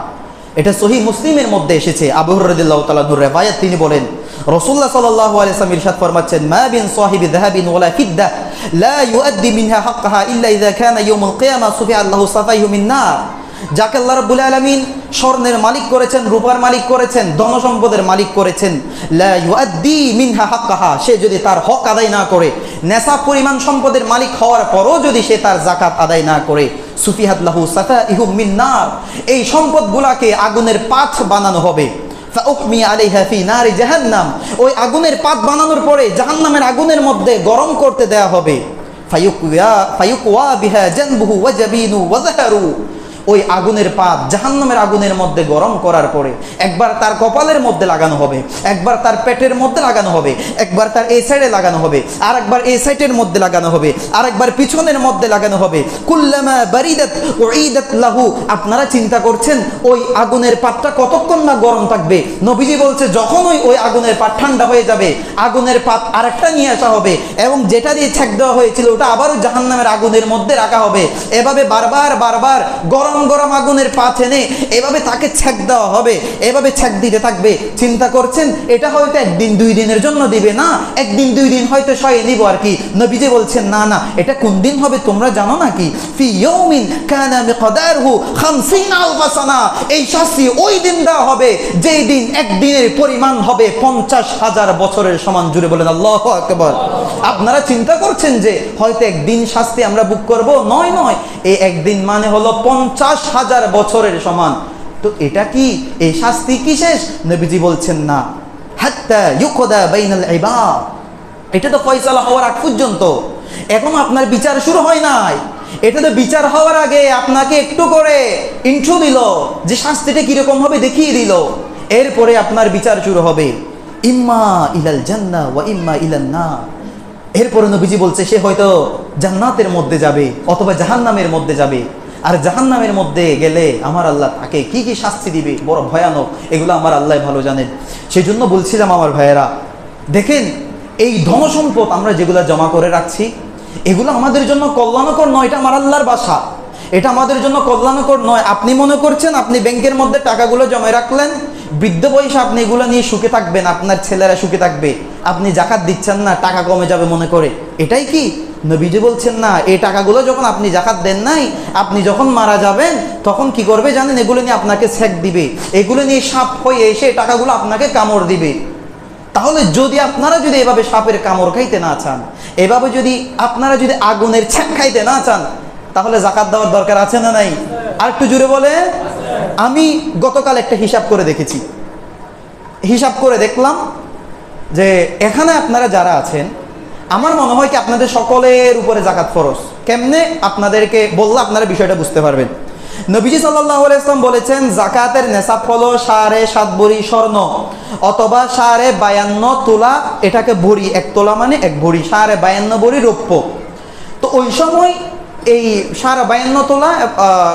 এটা সহিহ মুসলিমের মধ্যে এসেছে। আবু হুরায়রা রাদিয়াল্লাহু তাআলা আনহু রিওয়ায়াত, তিনি বলেন, রাসূলুল্লাহ সাল্লাল্লাহু আলাইহি ওয়াসাল্লাম ইরশাদ ফরমাচ্ছেন, মা বিন সাহিবি যাহাবিন ওয়ালা ফিদ্দা লা ইউআদ্দি মিনহা হাক্কাহা ইল্লা ইযা কানা ইয়াউমুল কিয়ামাহ সুফিয়া আল্লাহু সাফাইহু মিন নার, যাকে আল্লাহ রাব্বুল আলামিন স্বর্ণের মালিক করেছেন, রূপার মালিক করেছেন, ধন সম্পদের মালিক করেছেন, লা ইউআদ্দি মিনহা হাক্কাহা, সে যদি তার হক আদায় না করে, নেশাব পরিমাণ সম্পদের মালিক হওয়ার পরও যদি সে তার যাকাত আদায় না করে, সুফিহাত লাহু সাফাইহু মিন নার, এই সম্পদগুলোকে আগুনের পাত বানানো হবে। ফাউকমি আলাইহা ফি নারি জাহান্নাম, ওই আগুনের পাত বানানোর পরে জাহান্নামের আগুনের মধ্যে গরম করতে দেয়া হবে। ফায়ুকওয়া বিহা জানবুহু ওয়া জাবিনু ওয়া যাহরু, ওই আগুনের পাত জাহান্নামের আগুনের মধ্যে গরম করার পরে একবার তার কপালের মধ্যে লাগানো হবে, একবার তার পেটের মধ্যে লাগানো হবে, একবার তার এই সাইডে লাগানো হবে, আর একবার এই সাইডের মধ্যে লাগানো হবে, আর একবার পিছনের মধ্যে লাগানো হবে। কুল্লামা বারিদাত উঈদাত লাহু, আপনারা চিন্তা করছেন ওই আগুনের পাতটা কতক্ষণ না গরম থাকবে? নবীজি বলছে যখন ওই আগুনের পাত ঠান্ডা হয়ে যাবে, আগুনের পাত আরেকটা নিয়ে আসা হবে, এবং যেটা দিয়ে ছেক দেওয়া হয়েছিল ওটা আবারও জাহান্নামের আগুনের মধ্যে রাখা হবে। এভাবে বারবার বারবার গরম গরম আগুনের পাত এনে এভাবে তাকে ছেক দেওয়া হবে, এভাবে ছেক দিতে থাকবে। চিন্তা করছেন এটা হয়তো 1 দিন 2 দিনের জন্য দিবে না, 1 দিন 2 দিন হয়তো সয়ে নিব আর কি। নবীজি বলছেন না না, এটা কোন দিন হবে তোমরা জানো নাকি? ফি ইয়াউমিন কানা মিকদারহু 50000 সানা, এই শাস্তি ওই দিন দেওয়া হবে যেই দিন 1 দিনের পরিমাণ হবে 50,000 বছরের সমান। জুড়ে বলেন আল্লাহু আকবার। আপনারা চিন্তা করছেন যে হয়তো 1 দিন শাস্তি আমরা ভোগ করব? নয় নয়, এই 1 দিন মানে হলো 50,000 বছরের সমান। তো এটা কি, এই শাস্তি কি শেষ? নবীজি বলছেন না, হাত্তা ইউকদা বাইনাল ইবাদ, এটা তো ফয়সালা হওয়ার আগ পর্যন্ত। এখন আপনার বিচার শুরু হয় নাই, এটা তো বিচার হওয়ার আগে আপনাকে একটু করে ইন্ট্রো দিল, যে শাস্তিটা কিরকম হবে দেখিয়ে দিল, এরপরে আপনার বিচার শুরু হবে। ইম্মা ইলাল জান্নাহ ওয়া ইম্মা ইলান নার। এরপরে নবীজি বলছে সে হয়তো জান্নাতের মধ্যে যাবে অথবা জাহান্নামের মধ্যে যাবে। আর জাহান্নামের মধ্যে গেলে আমার আল্লাহ তাকে কি কি শাস্তি দিবে, বড় ভয়ানক, এগুলো আমার আল্লাহ ভালো জানেন। সেই জন্য বলছিলাম আমার ভাইয়েরা, দেখেন এই ধনসম্পদ আমরা যেগুলো জমা করে রাখছি, এগুলো আমাদের জন্য কল্যাণকর নয়। এটা আমার আল্লাহর বাসা, এটা আমাদের জন্য কল্যাণকর নয়। আপনি মনে করছেন আপনি ব্যাংকের মধ্যে টাকাগুলো জমা রাখলেন, বৃদ্ধ বয়সে আপনি এগুলো নিয়ে সুখে থাকবেন, আপনার ছেলেরা সুখে থাকবে, আপনি জাকাত দিচ্ছেন না, টাকা কমে যাবে মনে করে, এটাই কি? নবীজি বলছেন না, এই টাকাগুলো যখন আপনি জাকাত দেন নাই, আপনি যখন মারা যাবেন তখন কি করবে জানেন? এগুলো নিয়ে আপনাকে ছ্যাঁক দিবে, এগুলো নিয়ে সাপ হয়ে এসে টাকাগুলো আপনাকে কামড় দিবে। তাহলে যদি আপনারা যদি এভাবে সাপের কামড় খাইতে না চান, এভাবে যদি আপনারা যদি আগুনের ছ্যাঁক খাইতে না চান, তাহলে জাকাত দেওয়ার দরকার আছে না নাই? আর একটু জোরে বলে। আমি গতকাল একটা হিসাব করে দেখেছি, হিসাব করে দেখলাম যে এখানে আপনারা যারা আছেন, আমার মনে হয় কি আপনাদের সকলের উপরে জাকাত ফরজ। কেমনে আপনাদেরকে বললে আপনারা বিষয়টা বুঝতে পারবেন। নবীজি সাল্লাল্লাহু আলাইহি ওয়াসাল্লাম বলেছেন জাকাতের নেসাব হলো 7.5 ভরি স্বর্ণ অথবা 52 তোলা, এটাকে ভরি, 1 তোলা মানে 1 ভরি, 52 ভরি রৌপ্য। তো ওই সময় এই 52 তোলা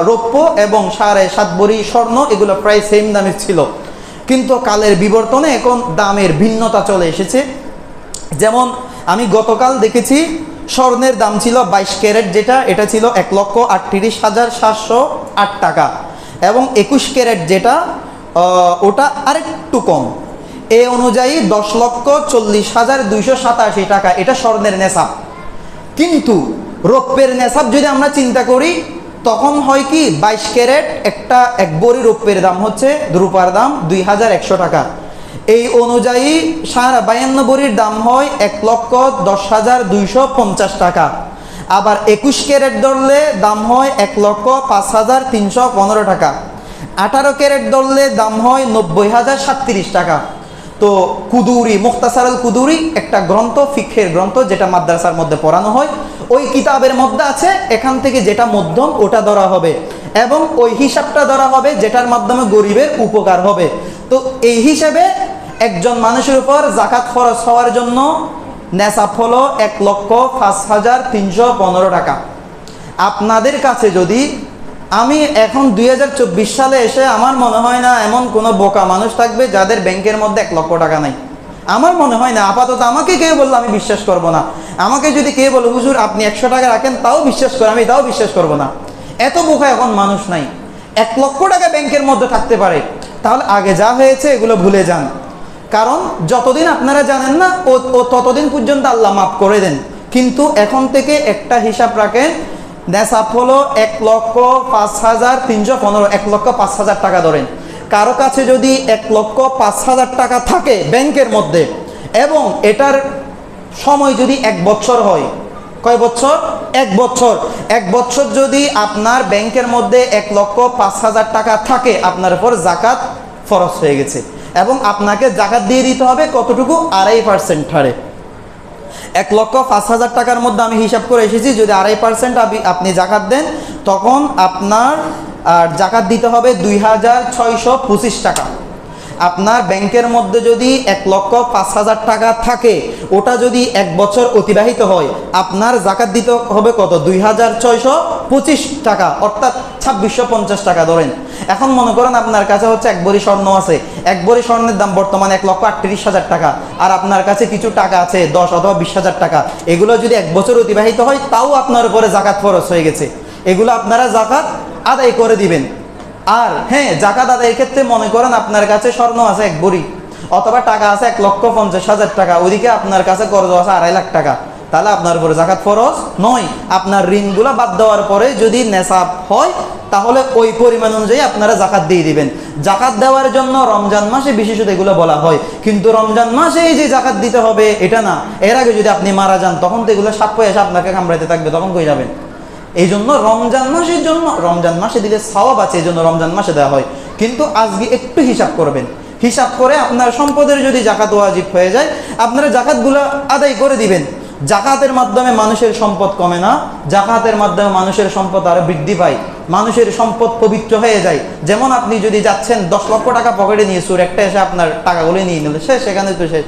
রৌপ্য এবং 7.5 ভরি স্বর্ণ এগুলো প্রায় সেম দামের ছিল, কিন্তু কালের বিবর্তনে এখন দামের ভিন্নতা চলে এসেছে। যেমন আমি গতকাল দেখেছি স্বর্ণের দাম ছিল 22 ক্যারেট যেটা, এটা ছিল 1,38,708 টাকা, এবং 21 ক্যারেট যেটা ওটা আরেকটু কম, এই অনুযায়ী 10,40,287 টাকা, এটা স্বর্ণের নেশাব। কিন্তু রৌপ্যের নেশাব যদি আমরা চিন্তা করি, তখন হয় কি 22 ক্যারেট একটা 1 ভরি রৌপ্যের দাম হচ্ছে, রূপার দাম 2,100 টাকা। এই অনুযায়ী 52 ভরির দাম হয় 1,10,250 টাকা। আবার 21 ক্যারেট ধরলে দাম হয় 1,05,315 টাকা। 18 ক্যারেট ধরলে দাম হয় 90,037 টাকা। তো কুদুরি, মুখতাসারুল কুদুরি একটা গ্রন্থ, ফিকহের গ্রন্থ, যেটা মাদ্রাসার মধ্যে পড়ানো হয়, ওই কিতাবের মধ্যে আছে এখান থেকে যেটা মধ্যম ওটা ধরা হবে, এবং ওই হিসাবটা ধরা হবে যেটার মাধ্যমে গরিবের উপকার হবে। তো এই হিসেবে একজন মানুষের উপর জাকাত খরচ হওয়ার জন্য নেসাব হলো 1,05,315 টাকা। আপনাদের কাছে যদি আমি এখন 2024 সালে এসে, আমার মনে হয় না এমন কোনো বোকা মানুষ থাকবে যাদের ব্যাংকের মধ্যে 1 লক্ষ টাকা নাই। আমার মনে হয় না, আপাতত আমাকে কেউ বললো আমি বিশ্বাস করব না। আমাকে যদি কেউ বলো হুজুর আপনি 100 টাকা রাখেন, তাও বিশ্বাস করে, আমি তাও বিশ্বাস করব না। এত বোকা এখন মানুষ নাই। 1 লক্ষ টাকা ব্যাংকের মধ্যে থাকতে পারে, তাহলে আগে যা হয়েছে এগুলো ভুলে যান। কারণ যতদিন আপনারা জানেন না ও ততদিন পর্যন্ত আল্লাহ মাফ করে দেন। কিন্তু এখন থেকে একটা হিসাব রাখেন, নেসাব হলো 1,05,315, 1,05,000 টাকা ধরেন। কারো কাছে যদি 1,05,000 টাকা থাকে ব্যাংকের মধ্যে, এবং এটার সময় যদি 1 বছর হয়, কয় বছর? 1 বছর। 1 বছর যদি আপনার ব্যাংকের মধ্যে 1,05,000 টাকা থাকে, আপনার উপর জাকাত ফরজ হয়ে গেছে, এবং আপনাকে জাকাত দিয়ে দিতে হবে কতটুকু? 2.5% হারে। 1,05,000 টাকার মধ্যে আমি হিসাব করে এসেছি, যদি 2.5% আপনি জাকাত দেন, তখন আপনার জাকাত দিতে হবে 2,625 টাকা। আপনার ব্যাংকের মধ্যে যদি 1,05,000 টাকা থাকে, ওটা যদি 1 বছর অতিবাহিত হয়, আপনার জাকাত দিতে হবে কত? 2,625 টাকা, অর্থাৎ 2,650 টাকা ধরেন। এখন মনে করেন আপনার কাছে হচ্ছে 1 ভরি স্বর্ণ আছে, 1 ভরি স্বর্ণের দাম বর্তমানে 1,38,000 টাকা, আর আপনার কাছে কিছু টাকা আছে 10 অথবা 20,000 টাকা। এগুলো যদি 1 বছর অতিবাহিত হয়, তাও আপনার উপরে জাকাত ফরজ হয়ে গেছে। এগুলো আপনারা জাকাত আদায় করে দিবেন। আর হ্যাঁ, জাকাত আদায়ের ক্ষেত্রে মনে করেন আপনার কাছে স্বর্ণ আছে 1 ভরি, অথবা টাকা আছে 1,50,000 টাকা, ওইদিকে আপনার কাছে কর্জ আছে 2.5 লাখ টাকা, তাহলে আপনার উপরে জাকাত ফরজ নয়। আপনার ঋণগুলো বাদ দেওয়ার পরে যদি নেসাব হয়, তাহলে ওই পরিমাণ অনুযায়ী আপনারা জাকাত দিয়ে দিবেন। জাকাত দেওয়ার জন্য রমজান মাসে বিশেষত এগুলো বলা হয়, কিন্তু রমজান মাসে এই যে জাকাত দিতে হবে এটা না। এর আগে যদি আপনি মারা যান, তখন তো এগুলো সাপ হয়ে এসে আপনাকে কামড়াইতে থাকবে, তখন কই যাবেন? এই জন্য রমজান মাসের জন্য, রমজান মাসে দিলে সওয়াব আছে, এই জন্য রমজান মাসে দেওয়া হয়। কিন্তু আজকে একটু হিসাব করবেন, হিসাব করে আপনার সম্পদের যদি জাকাত ওয়াজিব হয়ে যায়, আপনারা জাকাতগুলো আদায় করে দিবেন। জাকাতের মাধ্যমে মানুষের সম্পদ কমে না, জাকাতের মাধ্যমে মানুষের সম্পদ আরো বৃদ্ধি পায়, মানুষের সম্পদ পবিত্র হয়ে যায়। যেমন আপনি যদি যাচ্ছেন 10 লক্ষ টাকা পকেটে নিয়ে, চোর একটা এসে আপনার টাকাগুলো নিয়ে নিল, শেষ, সেখানে তো শেষ।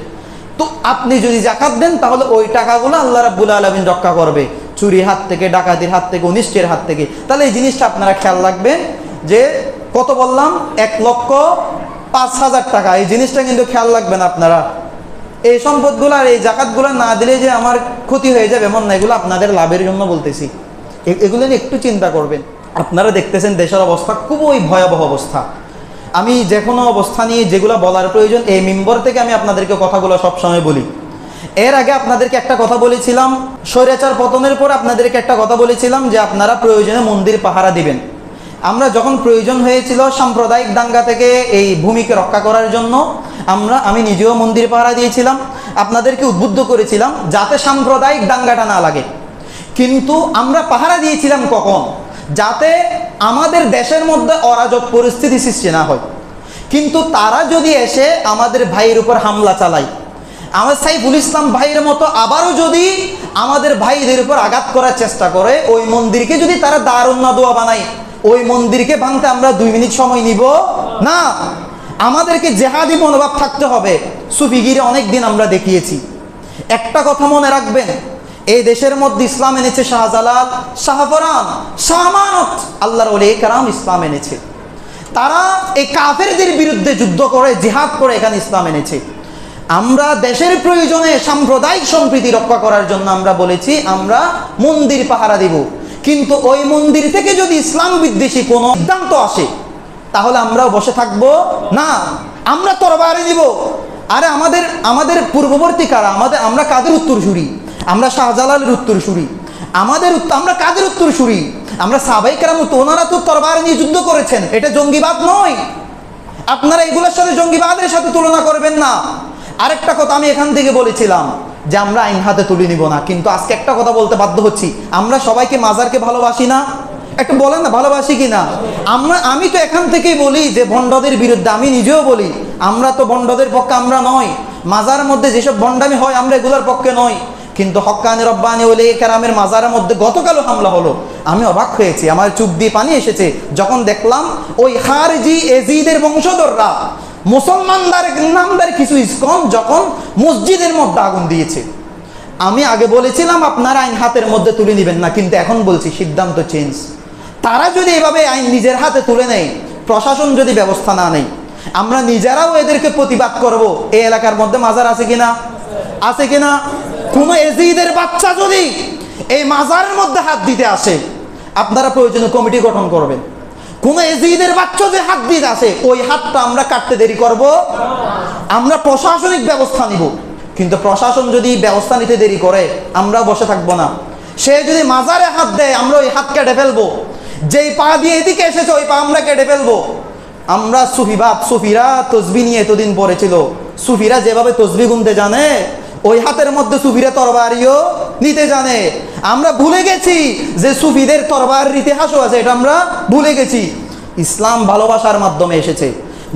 তো আপনি যদি জাকাত দেন তাহলে ওই টাকাগুলো আল্লাহ রাব্বুল আলামিন রক্ষা করবে চুরির হাত থেকে, ডাকাতির হাত থেকে, অনিষ্টের হাত থেকে। তাহলে এই জিনিসটা আপনারা খেয়াল রাখবেন যে কত বললাম, 1,05,000 টাকা। এই জিনিসটা কিন্তু খেয়াল রাখবেন আপনারা। এই সম্পদগুলো আর এই জাকাতগুলো না দিলে যে আমার ক্ষতি হয়ে যাবে এমন না, এগুলো আপনাদের লাভের জন্য বলতেছি। এগুলো নিয়ে একটু চিন্তা করবেন। আপনারা দেখতেছেন দেশের অবস্থা খুবই ভয়াবহ অবস্থা। আমি যে কোনো অবস্থা নিয়ে যেগুলো বলার প্রয়োজন এই মিম্বর থেকে আমি আপনাদেরকে কথাগুলো সবসময় বলি। এর আগে আপনাদেরকে একটা কথা বলেছিলাম, স্বৈরাচার পতনের পর আপনাদেরকে একটা কথা বলেছিলাম যে আপনারা প্রয়োজনে মন্দির পাহারা দিবেন। আমরা যখন প্রয়োজন হয়েছিল সাম্প্রদায়িক দাঙ্গা থেকে এই ভূমিকে রক্ষা করার জন্য আমি নিজেও মন্দির পাহারা দিয়েছিলাম, আপনাদেরকে উদ্বুদ্ধ করেছিলাম যাতে সাম্প্রদায়িক দাঙ্গাটা না লাগে। কিন্তু আমরা পাহারা দিয়েছিলাম কখন? যাতে আমাদের দেশের মধ্যে অরাজক পরিস্থিতি সৃষ্টি না হয়। কিন্তু তারা যদি এসে আমাদের ভাইয়ের উপর হামলা চালায়, আমার সাইফুল ইসলাম ভাইয়ের মতো আবারও যদি আমাদের ভাইদের উপর আঘাত করার চেষ্টা করে, ওই মন্দিরকে যদি তারা দারুন নাদোয়া বানায়, ওই মন্দিরকে ভাঙতে আমরা 2 মিনিট সময় নিব না। আমাদেরকে জেহাদি মনোভাব থাকতে হবে। সুফিগিরি অনেক দিন আমরা দেখিয়েছি। একটা কথা মনে রাখবেন, এই দেশের মধ্যে ইসলাম এনেছে শাহজালাল, শাহফরান, শাহমানত, আল্লাহর ওলি কেরাম ইসলাম এনেছে। তারা এই কাফেরদের বিরুদ্ধে যুদ্ধ করে, জিহাদ করে এখানে ইসলাম এনেছে। আমরা দেশের প্রয়োজনে সাম্প্রদায়িক সম্প্রীতি রক্ষা করার জন্য আমরা বলেছি আমরা মন্দির পাহারা দিব। কিন্তু ওই মন্দির থেকে যদি ইসলাম বিদ্বেষী কোনো সিদ্ধান্ত আসে তাহলে আমরাও বসে থাকবো না, আমরা তরবারি নিব। আরে আমাদের পূর্ববর্তী কারা? আমরা কাদের উত্তরসূরি? আমরা শাহজালালের উত্তরসূরি। আমরা কাদের উত্তরসূরি? আমরা সাহাবায়ে কেরাম, ওনারা তো তরবারি নিয়ে যুদ্ধ করেছেন। এটা জঙ্গিবাদ নয়। আপনারা এগুলোর সাথে জঙ্গিবাদের সাথে তুলনা করবেন না। আরেকটা কথা আমি এখান থেকে বলেছিলাম যে আমরা আইন হাতে তুলে নিব না, কিন্তু আজকে একটা কথা বলতে বাধ্য হচ্ছি। আমরা সবাইকে মাজারকে ভালোবাসি না? একটু বলেন না, ভালোবাসি কিনা? আমি তো এখান থেকেই বলি যে ভণ্ডদের বিরুদ্ধে, আমি নিজেও বলি আমরা তো ভণ্ডদের পক্ষে আমরা নয়। মাজার মধ্যে যেসব ভণ্ডামি হয় আমরা এগুলোর পক্ষে নয়। কিন্তু হক্কানি রব্বানি ওলি কেরামের মাজারের মধ্যে গতকালও হামলা হলো। আমি অবাক হয়েছি, আমার চোখ দিয়ে পানি এসেছে যখন দেখলাম ওই খারজি এজিদের বংশধররা মুসলমানদের নামদার কিছু ইসকন যখন মসজিদের মধ্যে আগুন দিয়েছে। আমি আগে বলেছিলাম আপনারা আইন হাতের মধ্যে তুলে নেবেন না, কিন্তু এখন বলছি সিদ্ধান্ত চেঞ্জ। তারা যদি এভাবে আইন নিজের হাতে তুলে নেয়, প্রশাসন যদি ব্যবস্থা না নেয়, আমরা নিজেরাও এদেরকে প্রতিবাদ করব। এই এলাকার মধ্যে মাজার আছে কিনা? আছে কিনা? কোন এজিদের বাচ্চা যদি এই মাজারের মধ্যে হাত দিতে আসে, আপনারা প্রয়োজনীয় কমিটি গঠন করবেন। কোন এজিদের বাচ্চা যে হাত দিতে আসে, ওই হাতটা আমরা কাটতে দেরি করব, আমরা প্রশাসনিক ব্যবস্থা নিব। কিন্তু প্রশাসন যদি ব্যবস্থা নিতে দেরি করে, আমরা বসে থাকবো না। সে যদি মাজারে হাত দেয়, আমরা ওই হাত কেটে ফেলবো। যেই পা দিয়ে এদিকে এসেছে ওই পা আমরা কেটে ফেলবো। আমরা সুফিরা তসবি নিয়ে এতদিন পড়েছিল, সুফিরা যেভাবে তসবি গুনতে জানে, ওই হাতের মধ্যে সুফিরা তরবারিও নিতে জানে। আমরা ভুলে গেছি যে সুফিদের তরবারির ইতিহাসও আছে, এটা আমরা ভুলে গেছি। ইসলাম ভালোবাসার মাধ্যমে এসেছে।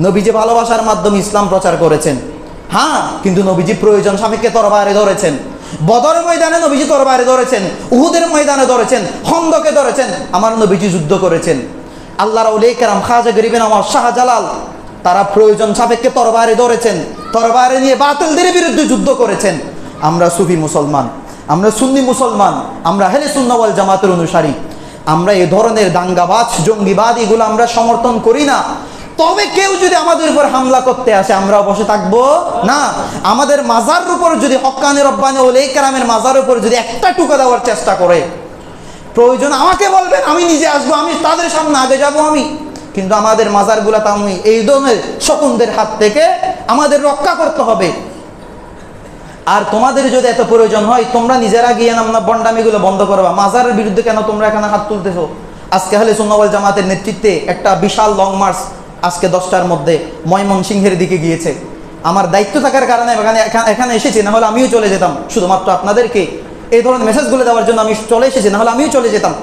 নবীজি ভালোবাসার মাধ্যমে ইসলাম প্রচার করেছেন। হ্যাঁ, কিন্তু নবীজি প্রয়োজন সাপেক্ষে তরবারি ধরেছেন। বদরের ময়দানে নবীজি তরবারি ধরেছেন, উহুদের ময়দানে ধরেছেন, খন্দকে ধরেছেন। আমার নবীজি যুদ্ধ করেছেন। আল্লাহর ওলি কেরাম খাজা গরিবে নওয়াজ শাহজালাল তারা প্রয়োজন সাপেক্ষে তরবারি ধরেছেন, তরবারি নিয়ে বাতিলদের বিরুদ্ধে যুদ্ধ করেছেন। আমরা সুফি মুসলমান, আমরা সুন্নি মুসলমান, আমরা আহলে সুন্নাহ ওয়াল জামাতের অনুসারী। আমরা এই ধরনের দাঙ্গাবাজ, জঙ্গিবাদ এগুলো আমরা সমর্থন করি না। তবে কেউ যদি আমাদের উপর হামলা করতে আসে, আমরা বসে থাকবো না। আমাদের মাজারের উপর যদি হক্কানি রব্বানি ওলি কেরামের মাজারের উপর যদি একটা টুকা দেওয়ার চেষ্টা করে, প্রয়োজন আমাকে বলবেন, আমি নিজে আসবো, আমি তাদের সামনে আগে যাব আমি। কিন্তু আমাদের মাজারগুলা আমি এই ধরনের শকুনদের হাত থেকে আমাদের রক্ষা করতে হবে। আর তোমাদের যদি এত প্রয়োজন হয়, তোমরা নিজেরা গিয়ে না বন্ডামিগুলো বন্ধ করবা। মাজারের বিরুদ্ধে কেন তোমরা এখানে হাত তুলতেছো? আজকে আহলে সুন্নাহ ওয়াল জামাতের নেতৃত্বে একটা বিশাল লং মার্চ আজকে 10টার মধ্যে ময়মনসিংহের দিকে গিয়েছে। আমার দায়িত্ব থাকার কারণে এখানে এসেছি, না হলে আমিও চলে যেতাম। শুধুমাত্র আপনাদেরকে এই ধরনের মেসেজগুলো দেওয়ার জন্য আমি চলে এসেছি, না হলে আমিও চলে যেতাম।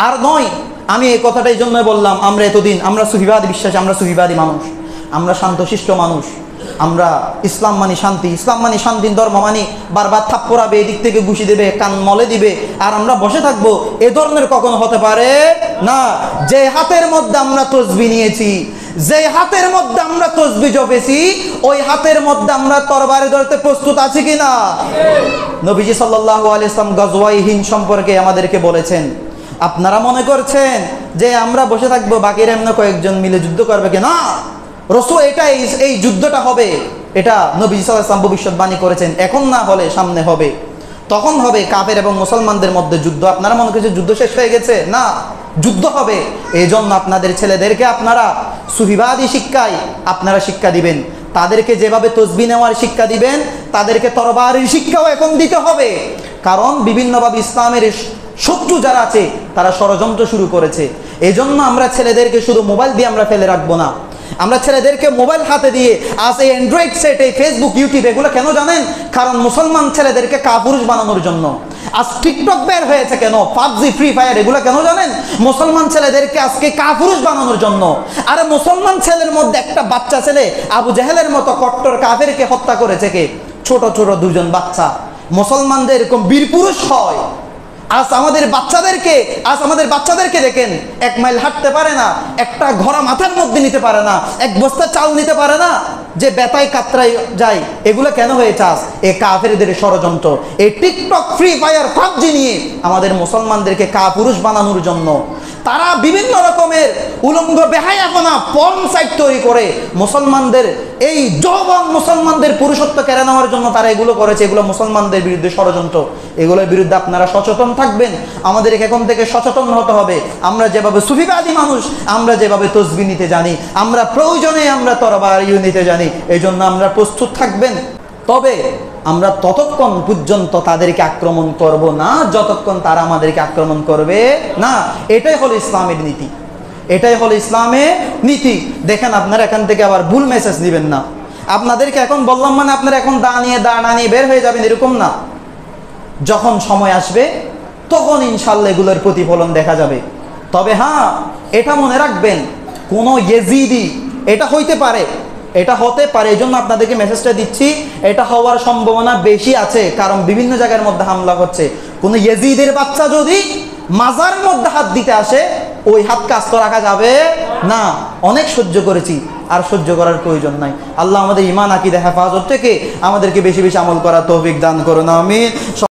আর নয়, আমি এই কথাটা এই জন্য বললাম, আমরা এতদিন আমরা সুফিবাদী বিশ্বাসী, আমরা সুফিবাদী মানুষ, আমরা শান্তশিষ্ট মানুষ। আমরা ইসলাম মানি শান্তি, ইসলাম মানি শান্তির ধর্ম মানি, বারবার থাপ্পড়াবে, এদিক থেকে ঘুষি দেবে, কান মলে দিবে, আর আমরা বসে থাকবো, এ ধরনের কখনো হতে পারে না। যে হাতের মধ্যে আমরা তসবিহ নিয়েছি, যে হাতের মধ্যে আমরা তসবিহ জপেছি, ওই হাতের মধ্যে আমরা তরবারি ধরতে প্রস্তুত আছি কিনা? নবীজি সাল্লাল্লাহু আলাইহি ওয়াসাল্লাম গজওয়ায়ে হিন্দ সম্পর্কে আমাদেরকে বলেছেন, আপনারা মনে করছেন যে আমরা বসে থাকবো, বাকিরা এমনি কয়েকজন মিলে যুদ্ধ করবে কিনা? রাসূল এই যুদ্ধটা হবে, এটা নবীজি সাল্লাল্লাহু আলাইহি ওয়াসাল্লাম ভবিষ্যৎবাণী করেছেন। এখন না হলে সামনে হবে, তখন হবে কাফের এবং মুসলমানদের মধ্যে যুদ্ধ। আপনারা মনে করছেন যুদ্ধ শেষ হয়ে গেছে? না, যুদ্ধ হবে। এই জন্য আপনাদের ছেলেদেরকে আপনারা সুফিবাদী শিক্ষায় আপনারা শিক্ষা দিবেন, তাদেরকে যেভাবে তসবিহ নেওয়ার শিক্ষা দিবেন, তাদেরকে তরবারির শিক্ষাও এখন দিতে হবে। কারণ বিভিন্নভাবে ইসলামের শত্রু যারা আছে তারা ষড়যন্ত্র শুরু করেছে। এই জন্য আমরা ছেলেদেরকে শুধু মোবাইল দিয়ে আমরা ফেলে রাখবো না, আমরা ছেলেদেরকে মোবাইল হাতে দিয়ে, আজ এই অ্যান্ড্রয়েড সেট, এই ফেসবুক, ইউটিউব, এগুলো কেন জানেন? কারণ মুসলমান ছেলেদেরকে কাপুরুষ বানানোর জন্য। আজ টিকটক বের হয়েছে কেন? পাবজি, ফ্রি ফায়ার, এগুলো কেন জানেন? মুসলমান ছেলেদেরকে আজকে কাপুরুষ বানানোর জন্য। আর মুসলমান ছেলের মধ্যে একটা বাচ্চা ছেলে আবু জেহেলের মতো কট্টর কাফেরকে হত্যা করেছে কে? ছোট ছোট দুজন বাচ্চা। মুসলমানদের এরকম বীর পুরুষ হয়। আজ আমাদের বাচ্চাদেরকে দেখেন, 1 মাইল হাঁটতে পারে না, একটা ঘোড়া মাথার মধ্যে নিতে পারে না, 1 বস্তা চাল নিতে পারে না, যে বেতায় কাতরায় যায়। এগুলো কেন হয়েছে? আজ এই কাফেরদের ষড়যন্ত্র, এই টিকটক, ফ্রি ফায়ার, পাবজি নিয়ে আমাদের মুসলমানদেরকে কাপুরুষ বানানোর জন্য। তারা বিভিন্ন রকমের উলঙ্গ বেহায়াপনা পর্ন সাইট তৈরি করে মুসলমানদের, এই যৌবন মুসলমানদের পুরুষত্ব কেড়ে নেওয়ার জন্য তারা এগুলো করেছে। এগুলো মুসলমানদের বিরুদ্ধে ষড়যন্ত্র। এগুলোর বিরুদ্ধে আপনারা সচেতন থাকবেন। আমাদের এখন থেকে সচেতন হতে হবে। আমরা যেভাবে সুফিবাদী মানুষ, আমরা যেভাবে তসবিহ নিতে জানি, আমরা প্রয়োজনে আমরা তরবারিও নিতে জানি, এই জন্য আমরা প্রস্তুত থাকবেন। তবে আমরা ততক্ষণ পর্যন্ত তাদেরকে আক্রমণ করব না যতক্ষণ তারা আমাদেরকে আক্রমণ করবে না। এটাই হলো ইসলামের নীতি, এটাই হলো ইসলামের নীতি। দেখেন, আপনারা এখান থেকে আবার ভুল মেসেজ দিবেন না। আপনাদেরকে এখন বললাম মানে আপনারা এখন দা নিয়ে বের হয়ে যাবেন, এরকম না। যখন সময় আসবে তখন ইনশাল্লাহ এগুলোর প্রতিফলন দেখা যাবে। তবে হ্যাঁ, এটা মনে রাখবেন, কোনো ইয়েজিদি, এটা হইতে পারে, এটা হতে পারে, এই জন্য আপনাদেরকে মেসেজটা দিচ্ছি, এটা হওয়ার সম্ভাবনা বেশি আছে। কারণ বিভিন্ন জায়গার মধ্যে হামলা হচ্ছে। কোনো ইয়েজিদের বাচ্চা যদি মাজারের মধ্যে হাত দিতে আসে, ওই হাত কাস্ত রাখা যাবে না। অনেক সহ্য করেছি, আর সহ্য করার প্রয়োজন নাই। আল্লাহ আমাদের ঈমান আকীদা হেফাজত থেকে আমাদেরকে বেশি বেশি আমল করার তৌফিক দান করুন, আমিন।